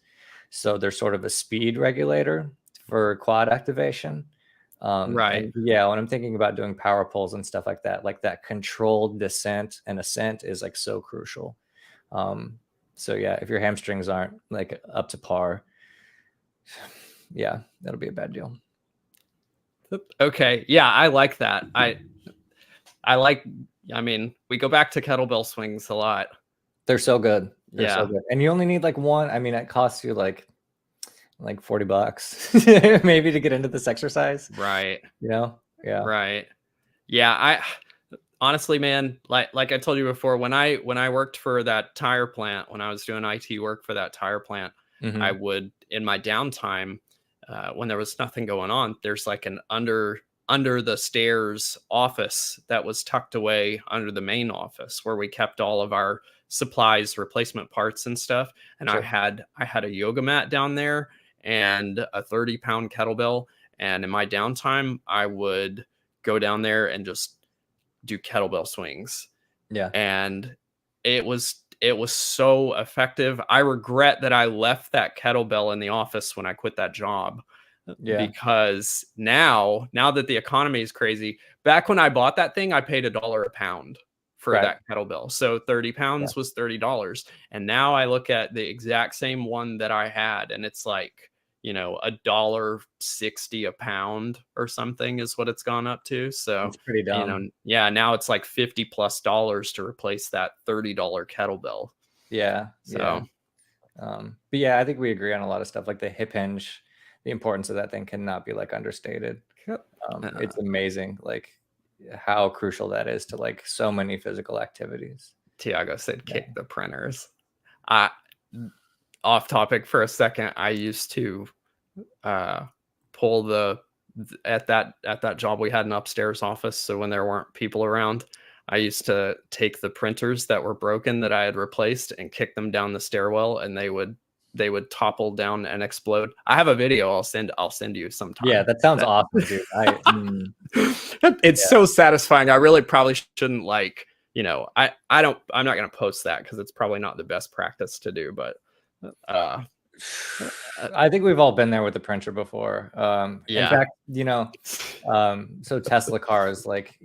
So they're sort of a speed regulator for quad activation. Right. And yeah, when I'm thinking about doing power pulls and stuff like that controlled descent and ascent is like so crucial. So yeah, if your hamstrings aren't like up to par, yeah, that'll be a bad deal. Okay. Yeah, I like that. I mean, we go back to kettlebell swings a lot. They're so good. They're so good. And you only need like one. I mean, it costs you like $40 maybe to get into this exercise. Right. Yeah. Right. Yeah. I honestly, man, like I told you before, when I worked for that tire plant, when I was doing IT work for that tire plant, I would, in my downtime, when there was nothing going on, there's like an under the stairs office that was tucked away under the main office where we kept all of our supplies, replacement parts and stuff. And sure. I had a yoga mat down there and a 30-pound kettlebell. And in my downtime, I would go down there and just do kettlebell swings. Yeah. And it was so effective. I regret that I left that kettlebell in the office when I quit that job. Yeah. Because now that the economy is crazy, back when I bought that thing, I paid $1 a pound for that kettlebell. So 30 pounds was $30. And now I look at the exact same one that I had, and it's like, $1.60 a pound or something is what it's gone up to. So it's pretty dumb. Yeah, now it's like $50+ to replace that $30 kettlebell. Yeah. So but yeah, I think we agree on a lot of stuff, like the hip hinge. The importance of that thing cannot be like understated. It's amazing, like how crucial that is to like so many physical activities. Tiago said, "Kick the printers." Off topic for a second. I used to pull at that job we had an upstairs office. So when there weren't people around, I used to take the printers that were broken that I had replaced and kick them down the stairwell, and they would topple down and explode. I have a video I'll send you sometime. Yeah, that sounds awesome, dude. It's so satisfying. I really probably shouldn't I'm not going to post that because it's probably not the best practice to do, but I think we've all been there with the printer before. In fact, so Tesla cars, like,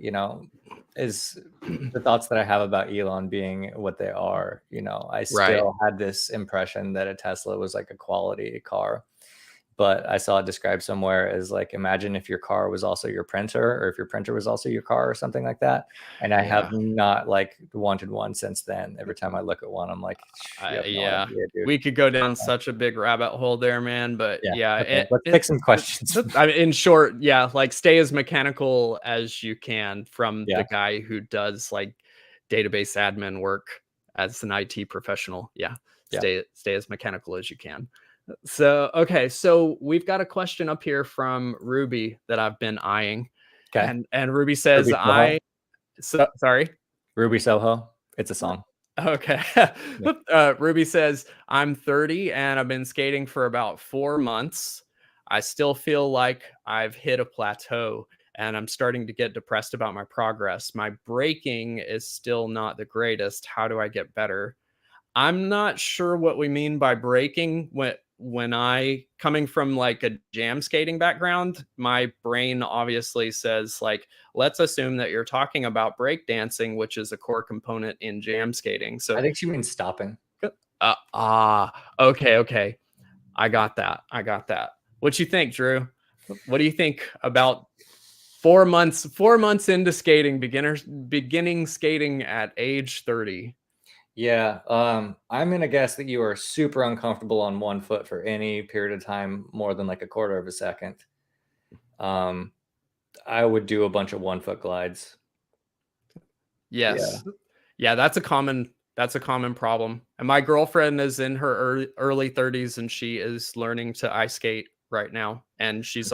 is the thoughts that I have about Elon being what they are. I still had this impression that a Tesla was like a quality car, but I saw it described somewhere as like, imagine if your car was also your printer, or if your printer was also your car, or something like that. And I have not like wanted one since then. Every time I look at one, I'm like, idea, we could go down such a big rabbit hole there, man. But let's pick some questions. I mean, in short, like stay as mechanical as you can from the guy who does like database admin work as an IT professional. Yeah. Stay as mechanical as you can. So, okay. So we've got a question up here from Ruby that I've been eyeing. Okay. And Ruby says, Ruby sorry. Ruby Soho. It's a song. Okay. Ruby says, I'm 30 and I've been skating for about 4 months. I still feel like I've hit a plateau and I'm starting to get depressed about my progress. My braking is still not the greatest. How do I get better? I'm not sure what we mean by braking. When I, coming from like a jam skating background, my brain obviously says like, let's assume that you're talking about breakdancing, which is a core component in jam skating. So I think she means stopping. Okay. I got that. What you think, Drew? What do you think about 4 months into skating, beginning skating at age 30? Yeah, I'm gonna guess that you are super uncomfortable on one foot for any period of time more than like a quarter of a second. I would do a bunch of 1 foot glides. Yes. Yeah, that's a common problem. And my girlfriend is in her early 30s and she is learning to ice skate right now. And she's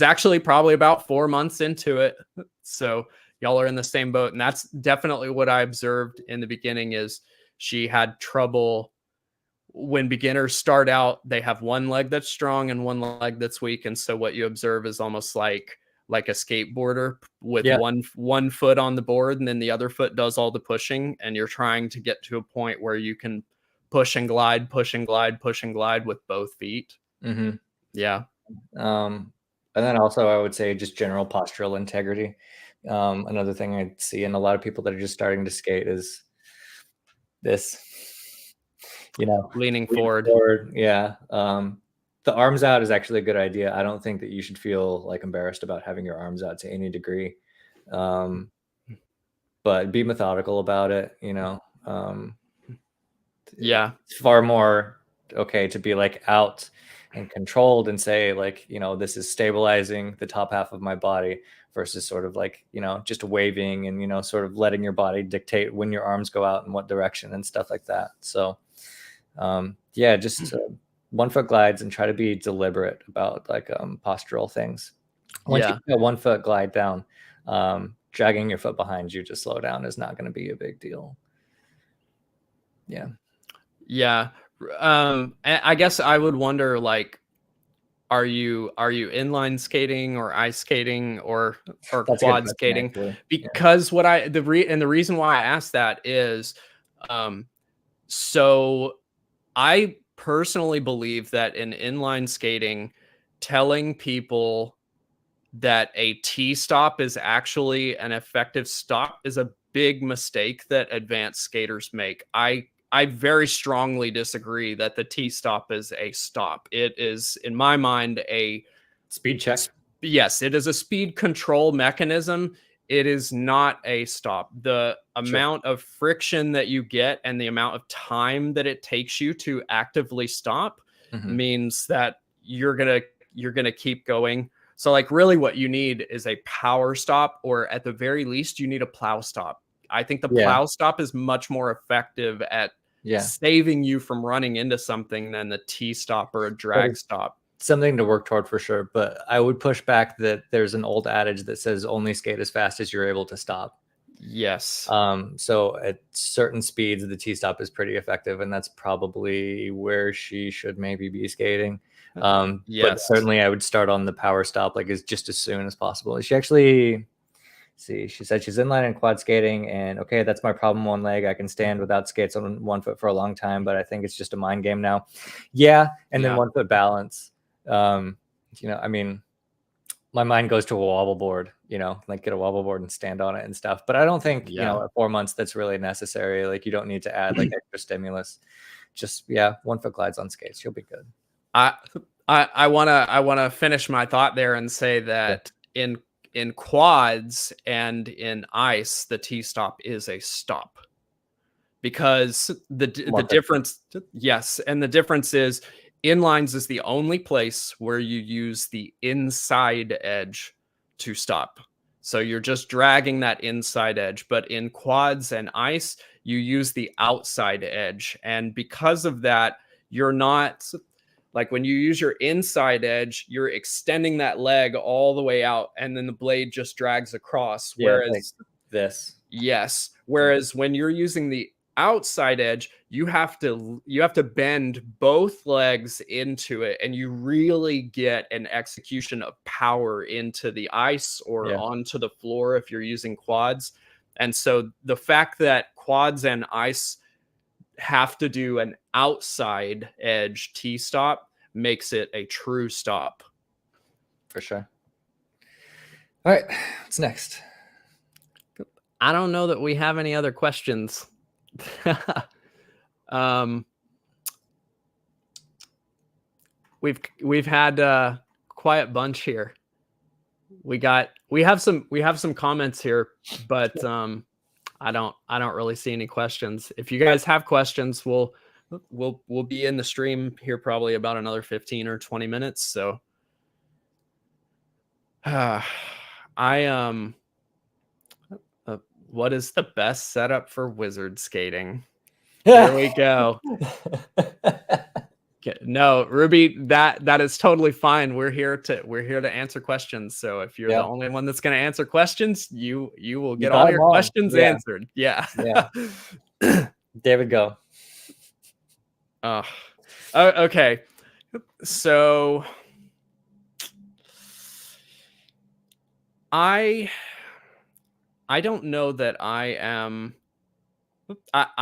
actually probably about 4 months into it. So y'all are in the same boat. And that's definitely what I observed in the beginning is she had trouble when beginners start out, they have one leg that's strong and one leg that's weak. And so what you observe is almost like a skateboarder with one foot on the board and then the other foot does all the pushing. And you're trying to get to a point where you can push and glide with both feet. Mm-hmm. Yeah. And then also I would say just general postural integrity. Another thing I see in a lot of people that are just starting to skate is this, leaning forward. Yeah. The arms out is actually a good idea. I don't think that you should feel like embarrassed about having your arms out to any degree. But be methodical about it, Yeah. It's far more okay to be like out and controlled and say like, this is stabilizing the top half of my body versus sort of like, just waving and, sort of letting your body dictate when your arms go out in what direction and stuff like that. So, just 1 foot glides and try to be deliberate about like postural things. Once you get a 1 foot glide down, dragging your foot behind you to slow down is not going to be a big deal. Yeah. Yeah. I guess I would wonder, like, are you inline skating or ice skating or quad skating? Actually. Because the reason why I asked that is, so I personally believe that in inline skating, telling people that a T-stop is actually an effective stop is a big mistake that advanced skaters make. I very strongly disagree that the T-stop is a stop. It is, in my mind, a speed check. Yes, it is a speed control mechanism. It is not a stop. The amount of friction that you get and the amount of time that it takes you to actively stop means that you're gonna keep going. So like really what you need is a power stop, or at the very least, you need a plow stop. I think the plow stop is much more effective at saving you from running into something than the T-stop or a drag stop. Something to work toward for sure, but I would push back that there's an old adage that says only skate as fast as you're able to stop. Yes. So at certain speeds, the T-stop is pretty effective, and that's probably where she should maybe be skating. But certainly I would start on the power stop, like just as soon as possible. She actually, she said she's inline and quad skating, and okay, that's my problem. One leg, I can stand without skates on 1 foot for a long time, but I think it's just a mind game now. Yeah, and then 1 foot balance. I mean, my mind goes to a wobble board, like get a wobble board and stand on it and stuff. But I don't think, at 4 months, that's really necessary. Like you don't need to add like extra stimulus. Just 1 foot glides on skates. You'll be good. I wanna finish my thought there and say that in quads and in ice, the T-stop is a stop. Because the difference, and the difference is inlines is the only place where you use the inside edge to stop. So you're just dragging that inside edge. But in quads and ice, you use the outside edge. And because of that, you're not like when you use your inside edge, you're extending that leg all the way out and then the blade just drags across. Whereas like this. Yes. Whereas when you're using the outside edge, you have to bend both legs into it, and you really get an execution of power into the ice or onto the floor if you're using quads. And so the fact that quads and ice have to do an outside edge T-stop makes it a true stop. For sure. All right, what's next? I don't know that we have any other questions. We've had quite a bunch here. We have some comments here, but I don't really see any questions. If you guys have questions, we'll be in the stream here probably about another 15 or 20 minutes. So what is the best setup for wizard skating? There we go. No, Ruby, that is totally fine. We're here to answer questions. So if you're the only one that's going to answer questions, you will get all your questions answered. Yeah. David, go. Okay. So I don't know that I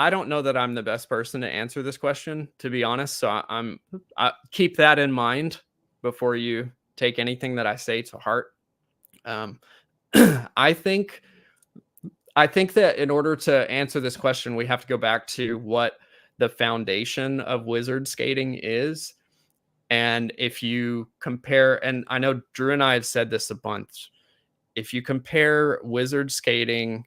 don't know that I'm the best person to answer this question, to be honest. So I keep that in mind before you take anything that I say to heart. I think that in order to answer this question, we have to go back to what the foundation of wizard skating is. And if you compare, and I know Drew and I have said this a bunch, if you compare wizard skating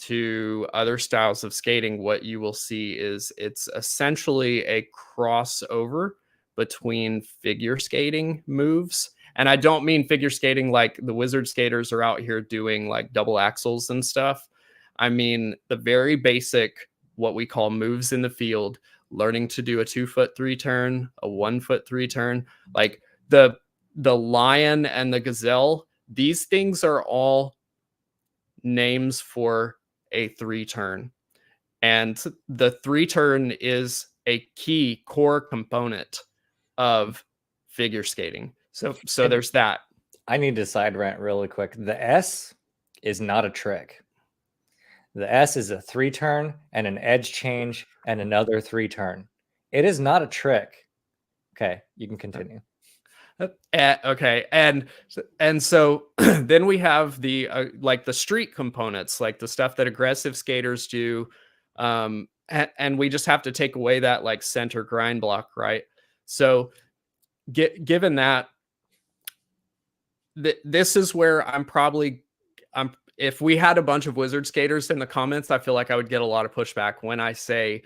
to other styles of skating, what you will see is it's essentially a crossover between figure skating moves. And I don't mean figure skating like the wizard skaters are out here doing like double axles and stuff. I mean the very basic, what we call moves in the field, learning to do a 2-foot 3-turn, a 1-foot 3-turn, like the lion and the gazelle. These things are all names for a 3-turn, and the 3-turn is a key core component of figure skating. So there's that. I need to side rant really quick. The S is not a trick. The S is a 3-turn and an edge change and another 3-turn. It is not a trick. Okay, you can continue. Okay, and so then we have the like the street components, like the stuff that aggressive skaters do, and we just have to take away that like center grind block, right? So given that, this is where I'm if we had a bunch of wizard skaters in the comments, I feel like I would get a lot of pushback when I say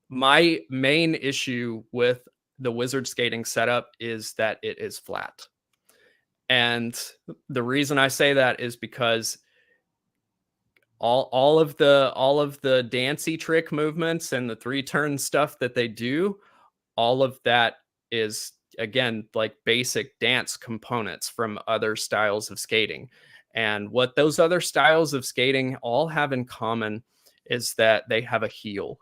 my main issue with the wizard skating setup is that it is flat. And the reason I say that is because all of the dancey trick movements and the 3-turn stuff that they do, all of that is, again, like basic dance components from other styles of skating. And what those other styles of skating all have in common is that they have a heel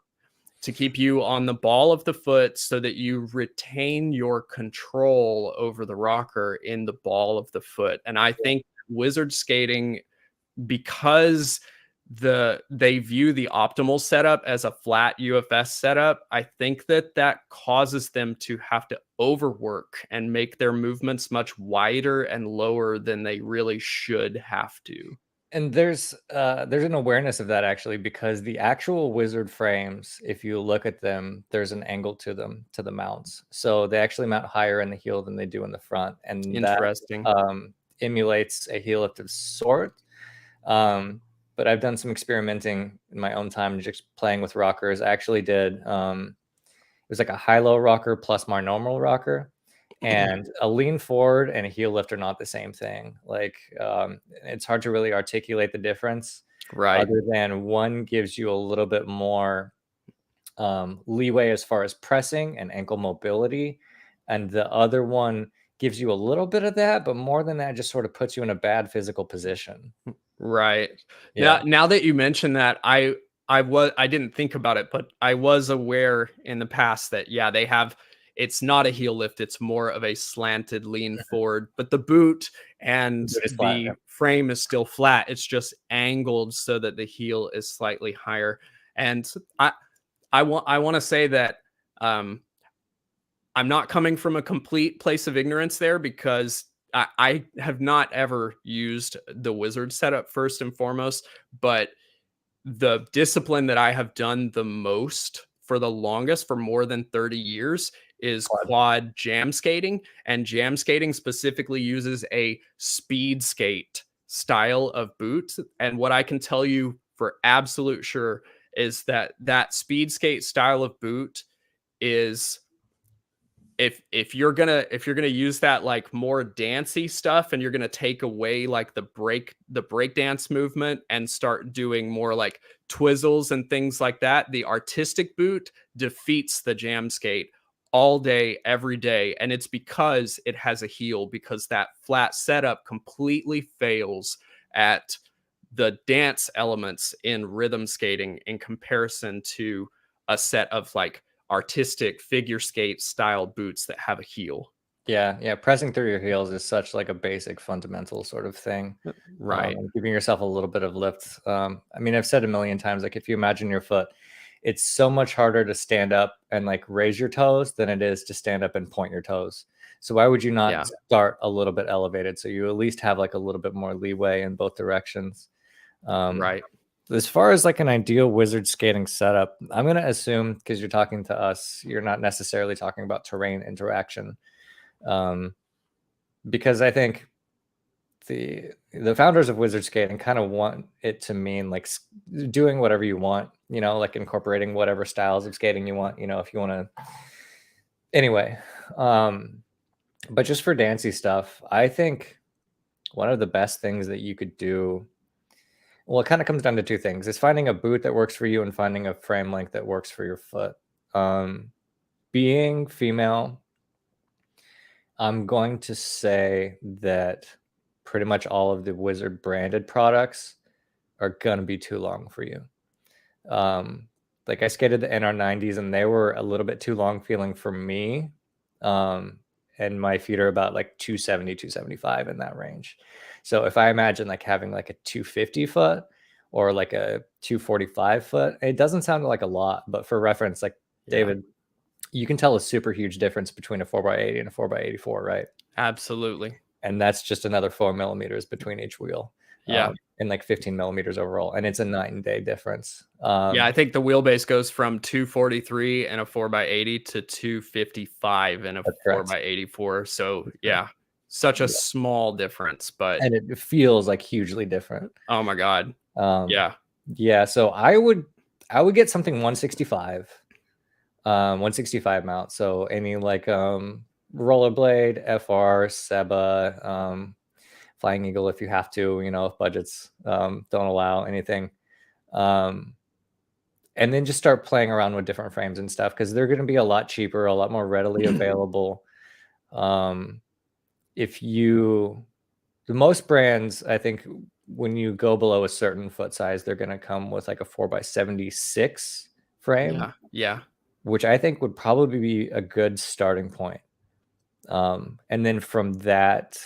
to keep you on the ball of the foot so that you retain your control over the rocker in the ball of the foot. And I think wizard skating, because they view the optimal setup as a flat UFS setup, I think that causes them to have to overwork and make their movements much wider and lower than they really should have to. And there's an awareness of that actually, because the actual wizard frames, if you look at them, there's an angle to them, to the mounts. So they actually mount higher in the heel than they do in the front. And interesting. That emulates a heel lift of sort. But I've done some experimenting in my own time, just playing with rockers. I actually did, it was like a high-low rocker plus my normal rocker. And a lean forward and a heel lift are not the same thing. Like, it's hard to really articulate the difference, Right. other than one gives you a little bit more leeway as far as pressing and ankle mobility, and the other one gives you a little bit of that, but more than that, just sort of puts you in a bad physical position. Right. Yeah. Now that you mention that, I didn't think about it, but I was aware in the past that yeah, they have, it's not a heel lift, it's more of a slanted lean forward, but the boot and It is flat, yeah. the frame is still flat. It's just angled so that the heel is slightly higher. And I want to say that um I'm not coming from a complete place of ignorance there, because I have not ever used the wizard setup first and foremost, but the discipline that I have done the most for the longest, for more than 30 years, is quad jam skating. And jam skating specifically uses a speed skate style of boot. And what I can tell you for absolute sure is that that speed skate style of boot is, if you're gonna use that like more dancey stuff, and you're gonna take away like the break dance movement and start doing more like twizzles and things like that, the artistic boot defeats the jam skate all day every day. And it's because it has a heel, because that flat setup completely fails at the dance elements in rhythm skating in comparison to a set of like artistic figure skate style boots that have a heel. Yeah, pressing through your heels is such like a basic fundamental sort of thing. Right. And giving yourself a little bit of lift. I mean, I've said a million times, like if you imagine your foot, it's so much harder to stand up and like raise your toes than it is to stand up and point your toes. So why would you not start a little bit elevated, so you at least have like a little bit more leeway in both directions? Right. As far as like an ideal wizard skating setup, I'm going to assume, because you're talking to us, you're not necessarily talking about terrain interaction. Because I think the founders of wizard skating kind of want it to mean like doing whatever you want, you know, like incorporating whatever styles of skating you want, you know, if you want to. Anyway, but just for dancey stuff, I think one of the best things that you could do, well, it kind of comes down to two things: is finding a boot that works for you and finding a frame length that works for your foot. Being female, I'm going to say that pretty much all of the Wizard branded products are going to be too long for you. Like I skated the NR90s and they were a little bit too long feeling for me. And my feet are about like 270, 275 in that range. So if I imagine like having like a 250 foot or like a 245 foot, it doesn't sound like a lot, but for reference, like David, you can tell a super huge difference between a 4x80 and a 4x84, right? Absolutely. And that's just another 4 millimeters between each wheel. Yeah. And like 15 millimeters overall. And it's a night and day difference. Yeah, I think the wheelbase goes from 243 and a 4x80 to 255 and a 4x84. So yeah, such a small difference, but and it feels like hugely different. Oh my God. Yeah. So I would get something 165, 165 mount. So any like rollerblade, FR, Seba, Flying Eagle if you have to, you know, if budgets don't allow anything. And then just start playing around with different frames and stuff, because they're going to be a lot cheaper, a lot more readily available. The most brands, I think, when you go below a certain foot size, they're going to come with like a 4x76 frame. Yeah. Which I think would probably be a good starting point. And then from that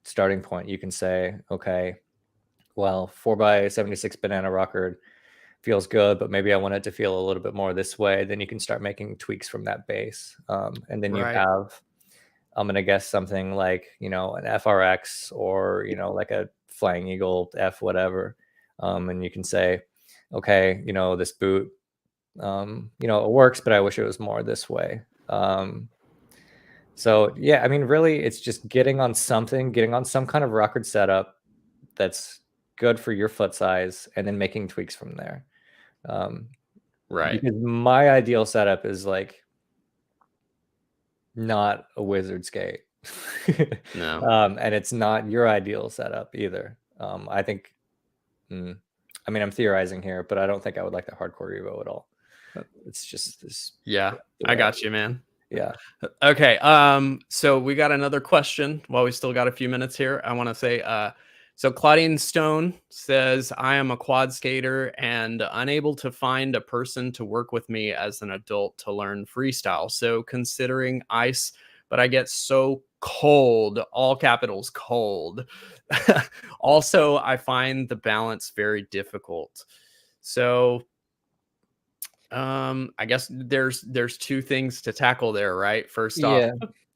starting point, you can say, okay, well, 4x76 banana rocker feels good, but maybe I want it to feel a little bit more this way. Then you can start making tweaks from that base. And then you have, I'm going to guess something like, you know, an FRX or, you know, like a Flying Eagle F, whatever. And you can say, okay, you know, this boot, you know, it works, but I wish it was more this way. So yeah, I mean, really, it's just getting on some kind of rocker setup that's good for your foot size, and then making tweaks from there. Because my ideal setup is like not a wizard skate. No. And it's not your ideal setup either. I think, I mean, I'm theorizing here, but I don't think I would like the hardcore Evo at all. It's just this. Yeah, I got you, man. Yeah. Okay. So we got another question while we still got a few minutes here. I want to say, so Claudine Stone says, I am a quad skater and unable to find a person to work with me as an adult to learn freestyle. So considering ice, but I get so cold, all capitals cold. Also, I find the balance very difficult. So I guess there's two things to tackle there, right? First off, Yeah.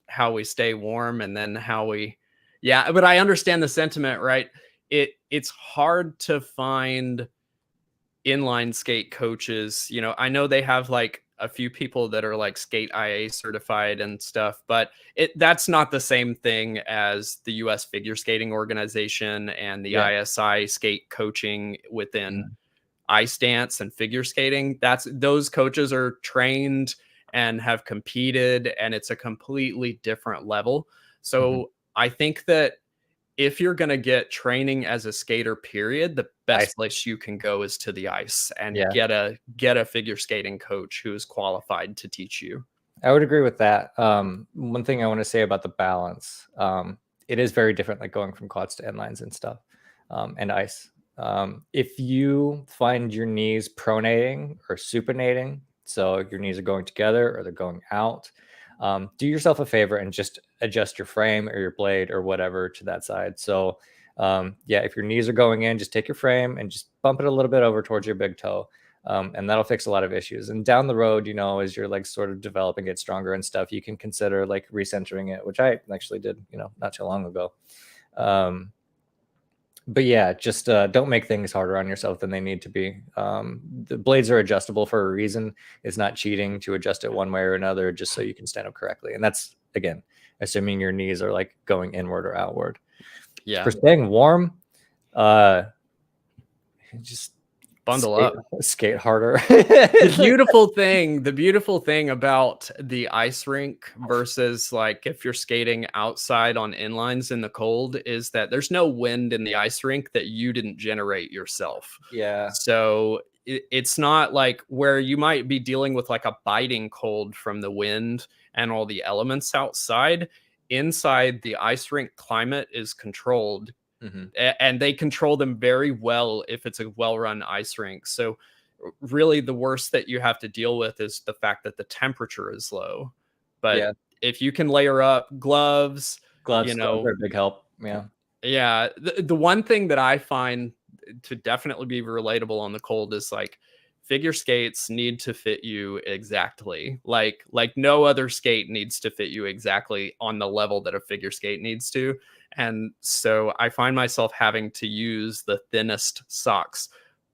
how we stay warm, and then how we, yeah, but I understand the sentiment, right? It's hard to find inline skate coaches. You know, I know they have like a few people that are like skate IA certified and stuff, but that's not the same thing as the US Figure Skating Organization and the ISI skate coaching within ice dance and figure skating. Those coaches are trained and have competed, and it's a completely different level. So I think that if you're going to get training as a skater, period, the best place you can go is to the ice and get a figure skating coach who is qualified to teach you. I would agree with that. One thing I want to say about the balance, it is very different, like going from quads to inlines and stuff, and ice. If you find your knees pronating or supinating, so your knees are going together or they're going out, do yourself a favor and just adjust your frame or your blade or whatever to that side. So yeah, if your knees are going in, just take your frame and just bump it a little bit over towards your big toe. And that'll fix a lot of issues. And down the road, you know, as you're like sort of developing it stronger and stuff, you can consider like recentering it, which I actually did, you know, not too long ago. But yeah, just don't make things harder on yourself than they need to be. The blades are adjustable for a reason. It's not cheating to adjust it one way or another just so you can stand up correctly. And that's, again, assuming your knees are like going inward or outward. Yeah. For staying warm, just bundle up, skate harder. The beautiful thing about the ice rink versus like if you're skating outside on inlines in the cold is that there's no wind in the ice rink that you didn't generate yourself. Yeah. So it's not like where you might be dealing with like a biting cold from the wind and all the elements outside. Inside, the ice rink climate is controlled. And they control them very well if it's a well-run ice rink. So really the worst that you have to deal with is the fact that the temperature is low. But if you can layer up gloves, you know, gloves are a big help. Yeah. The one thing that I find to definitely be relatable on the cold is like figure skates need to fit you exactly. Like no other skate needs to fit you exactly on the level that a figure skate needs to. And so I find myself having to use the thinnest socks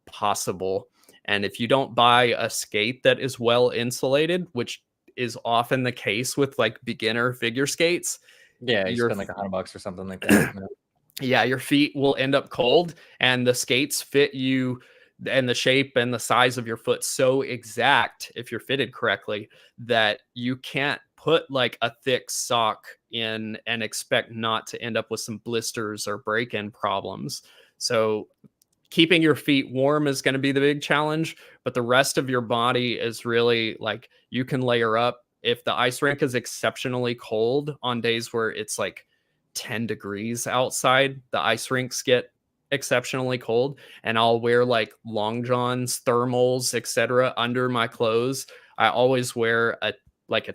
possible. And if you don't buy a skate that is well insulated, which is often the case with like beginner figure skates, you spend like $100 or something like that. Yeah, your feet will end up cold, and the skates fit you and the shape and the size of your foot so exact, if you're fitted correctly, that you can't put like a thick sock in and expect not to end up with some blisters or break-in problems. So keeping your feet warm is going to be the big challenge, but the rest of your body is really like you can layer up. If the ice rink is exceptionally cold on days where it's like 10 degrees outside, the ice rinks get exceptionally cold, and I'll wear like long johns, thermals, etc. under my clothes. I always wear a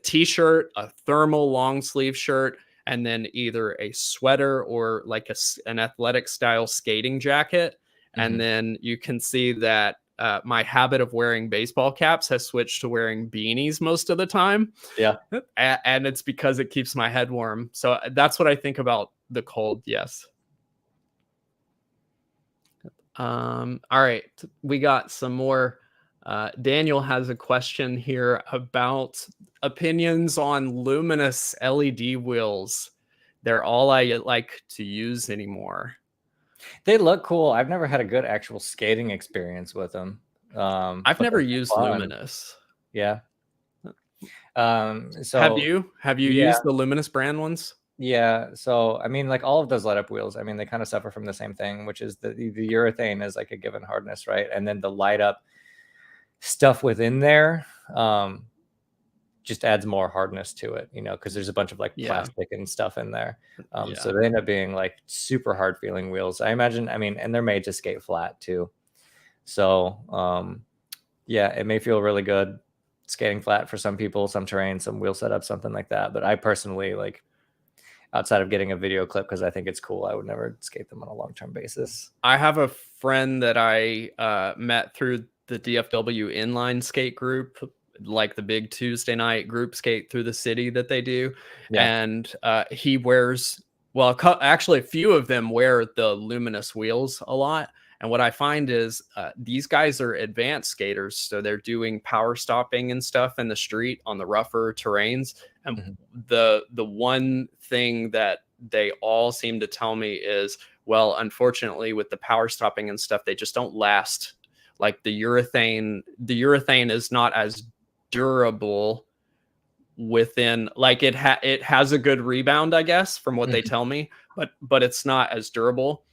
t-shirt, a thermal long sleeve shirt, and then either a sweater or like an athletic style skating jacket. And then you can see that my habit of wearing baseball caps has switched to wearing beanies most of the time. Yeah. And it's because it keeps my head warm. So that's what I think about the cold. Yes. All right. We got some more. Daniel has a question here about opinions on luminous LED wheels. They're all I like to use anymore. They look cool. I've never had a good actual skating experience with them. I've never used luminous. Yeah. So have you used the Luminous brand ones? Yeah. So, I mean, like all of those let up wheels, I mean, they kind of suffer from the same thing, which is the urethane is like a given hardness, right? And then the light up stuff within there just adds more hardness to it, you know, because there's a bunch of like plastic and stuff in there. So they end up being like super hard feeling wheels. I imagine, I mean, and they're made to skate flat too. So, yeah, it may feel really good skating flat for some people, some terrain, some wheel setup, something like that. But I personally like, outside of getting a video clip because I think it's cool, I would never skate them on a long-term basis. I have a friend that I met through the DFW inline skate group, like the big Tuesday night group skate through the city that they do. Yeah. And he wears, well, actually a few of them wear the Luminous wheels a lot. And what I find is these guys are advanced skaters. So they're doing power stopping and stuff in the street on the rougher terrains. And the one thing that they all seem to tell me is, well, unfortunately, with the power stopping and stuff, they just don't last. Like the urethane is not as durable within, like it has a good rebound, I guess, from what they tell me, but it's not as durable.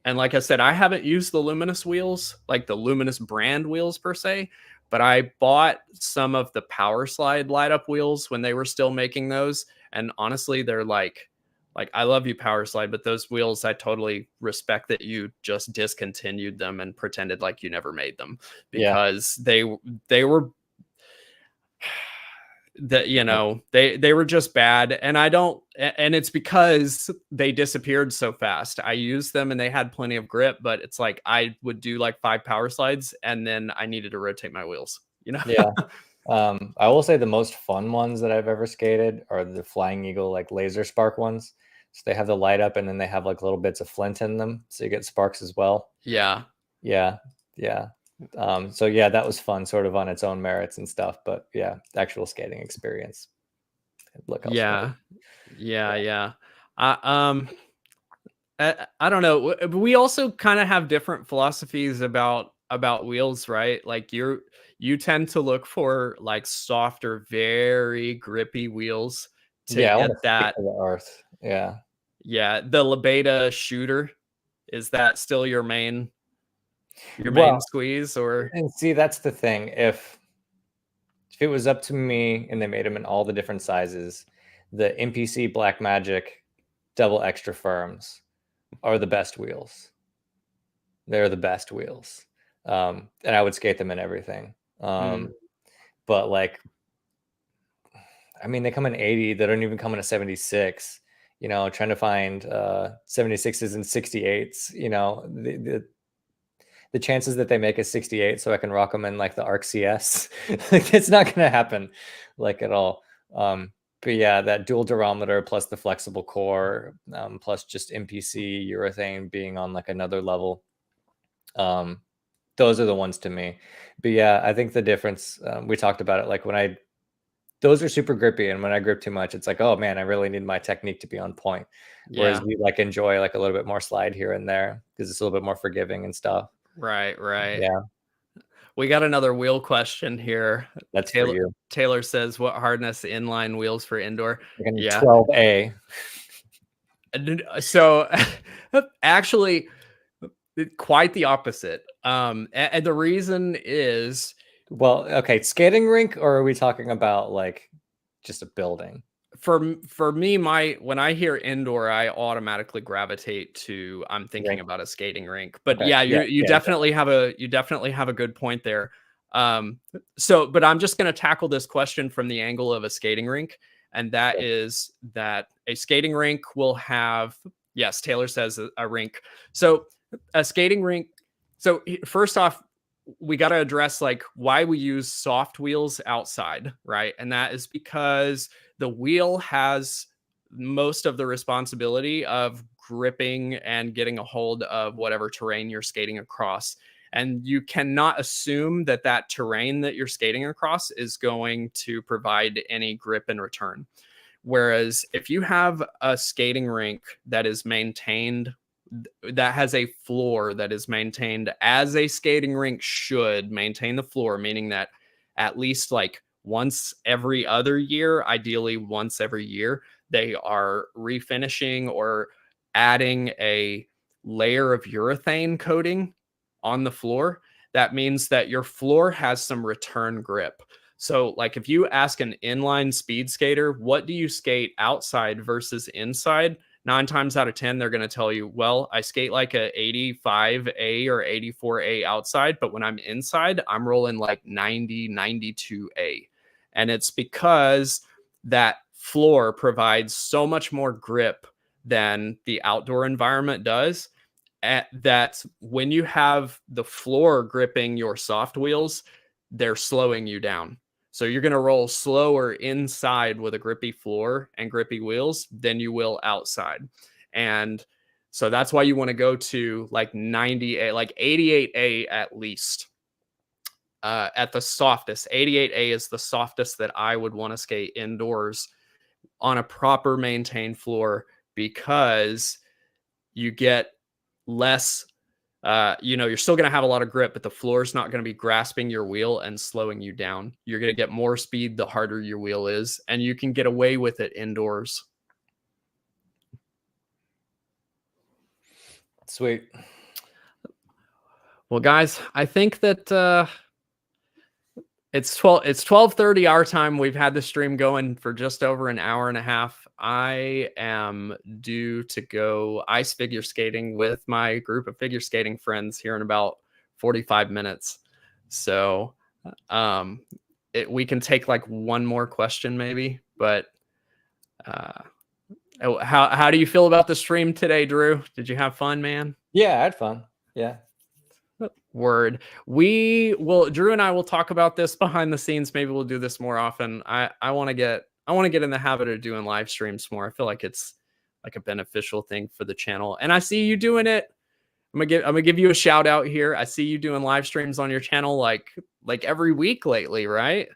And like I said, I haven't used the Luminous wheels, like the Luminous brand wheels per se, but I bought some of the Power Slide light up wheels when they were still making those. And honestly, they're like I love you, Power Slide, but those wheels, I totally respect that you just discontinued them and pretended like you never made them, because they were that, you know, they were just bad. And and it's because they disappeared so fast. I used them and they had plenty of grip, but it's like I would do like 5 power slides and then I needed to rotate my wheels, you know? Yeah. I will say the most fun ones that I've ever skated are the Flying Eagle, like laser spark ones. So they have the light up and then they have like little bits of flint in them. So you get sparks as well. Yeah. Yeah. Yeah. So yeah, that was fun sort of on its own merits and stuff, but yeah, actual skating experience. Look elsewhere. Yeah. I don't know. We also kind of have different philosophies about wheels, right? Like you tend to look for like softer, very grippy wheels to Yeah, I want get to stick that. to the earth. Yeah. Yeah, the Lebeda shooter, is that still your main Well, squeeze? Or and see, that's the thing. If it was up to me and they made them in all the different sizes, the NPC Black Magic double extra firms are the best wheels. They're the best wheels. And I would skate them in everything. But like, I mean, they come in 80, they don't even come in a 76, you know, trying to find 76s and 68s, you know, the chances that they make a 68 so I can rock them in like the ARC CS, like it's not going to happen like at all. But yeah, that dual durometer plus the flexible core, plus just NPC urethane being on like another level. Those are the ones to me. But yeah, I think the difference, we talked about it, like those are super grippy, and when I grip too much, it's like, oh man, I really need my technique to be on point. Whereas we like enjoy like a little bit more slide here and there because it's a little bit more forgiving and stuff. Right. Yeah. We got another wheel question here. That's for you. Taylor says, what hardness inline wheels for indoor? Yeah. 12A. So actually quite the opposite. And the reason is, well, okay, skating rink, or are we talking about like just a building? For me, when I hear indoor, I automatically gravitate to, I'm thinking rink. About a skating rink. But okay. You definitely have a good point there. But I'm just going to tackle this question from the angle of a skating rink, and that is that a skating rink will have, yes, Taylor says a rink. So a skating rink. So first off, we got to address like why we use soft wheels outside, right? And that is because the wheel has most of the responsibility of gripping and getting a hold of whatever terrain you're skating across. And you cannot assume that that terrain that you're skating across is going to provide any grip in return. Whereas if you have a skating rink that is maintained, that has a floor that is maintained as a skating rink should maintain the floor, meaning that at least like once every other year, ideally once every year, they are refinishing or adding a layer of urethane coating on the floor. That means that your floor has some return grip. So like if you ask an inline speed skater, what do you skate outside versus inside? 9 times out of 10, they're going to tell you, well, I skate like a 85A or 84A outside, but when I'm inside, I'm rolling like 90, 92A. And it's because that floor provides so much more grip than the outdoor environment does. That when you have the floor gripping your soft wheels, they're slowing you down. So you're going to roll slower inside with a grippy floor and grippy wheels than you will outside. And so that's why you want to go to like 90A, like 88A at least. At the softest, 88A is the softest that I would want to skate indoors on a proper maintained floor, because you get less, you're still going to have a lot of grip, but the floor is not going to be grasping your wheel and slowing you down. You're going to get more speed the harder your wheel is, and you can get away with it indoors. Sweet. Well, guys, I think that it's 12:30 our time. We've had the stream going for just over an hour and a half. I am due to go ice figure skating with my group of figure skating friends here in about 45 minutes. So we can take like one more question maybe, but how do you feel about the stream today, Drew? Did you have fun, man? Yeah, I had fun. Yeah. Word. Drew and I will talk about this behind the scenes. Maybe we'll do this more often. I want to get in the habit of doing live streams more. I feel like it's like a beneficial thing for the channel. And I see you doing it. I'm gonna give you a shout out here. I see you doing live streams on your channel like every week lately, right?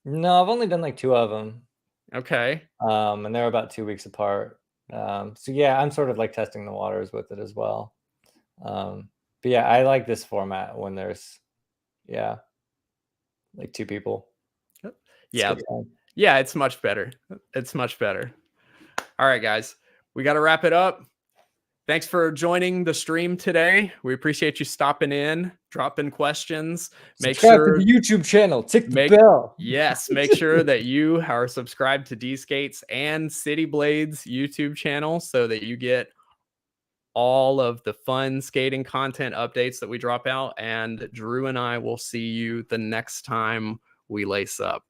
No, I've only done like 2 of them. Okay. And they're about 2 weeks apart. So yeah, I'm sort of like testing the waters with it as well. But yeah, I like this format when there's, like 2 people. Yeah. Yeah, it's much better. It's much better. All right, guys, we got to wrap it up. Thanks for joining the stream today. We appreciate you stopping in, dropping questions. Subscribe to the YouTube channel. Tick the bell. Yes, make sure that you are subscribed to D-Skates and City Blades YouTube channel so that you get all of the fun skating content updates that we drop out. And Drew and I will see you the next time we lace up.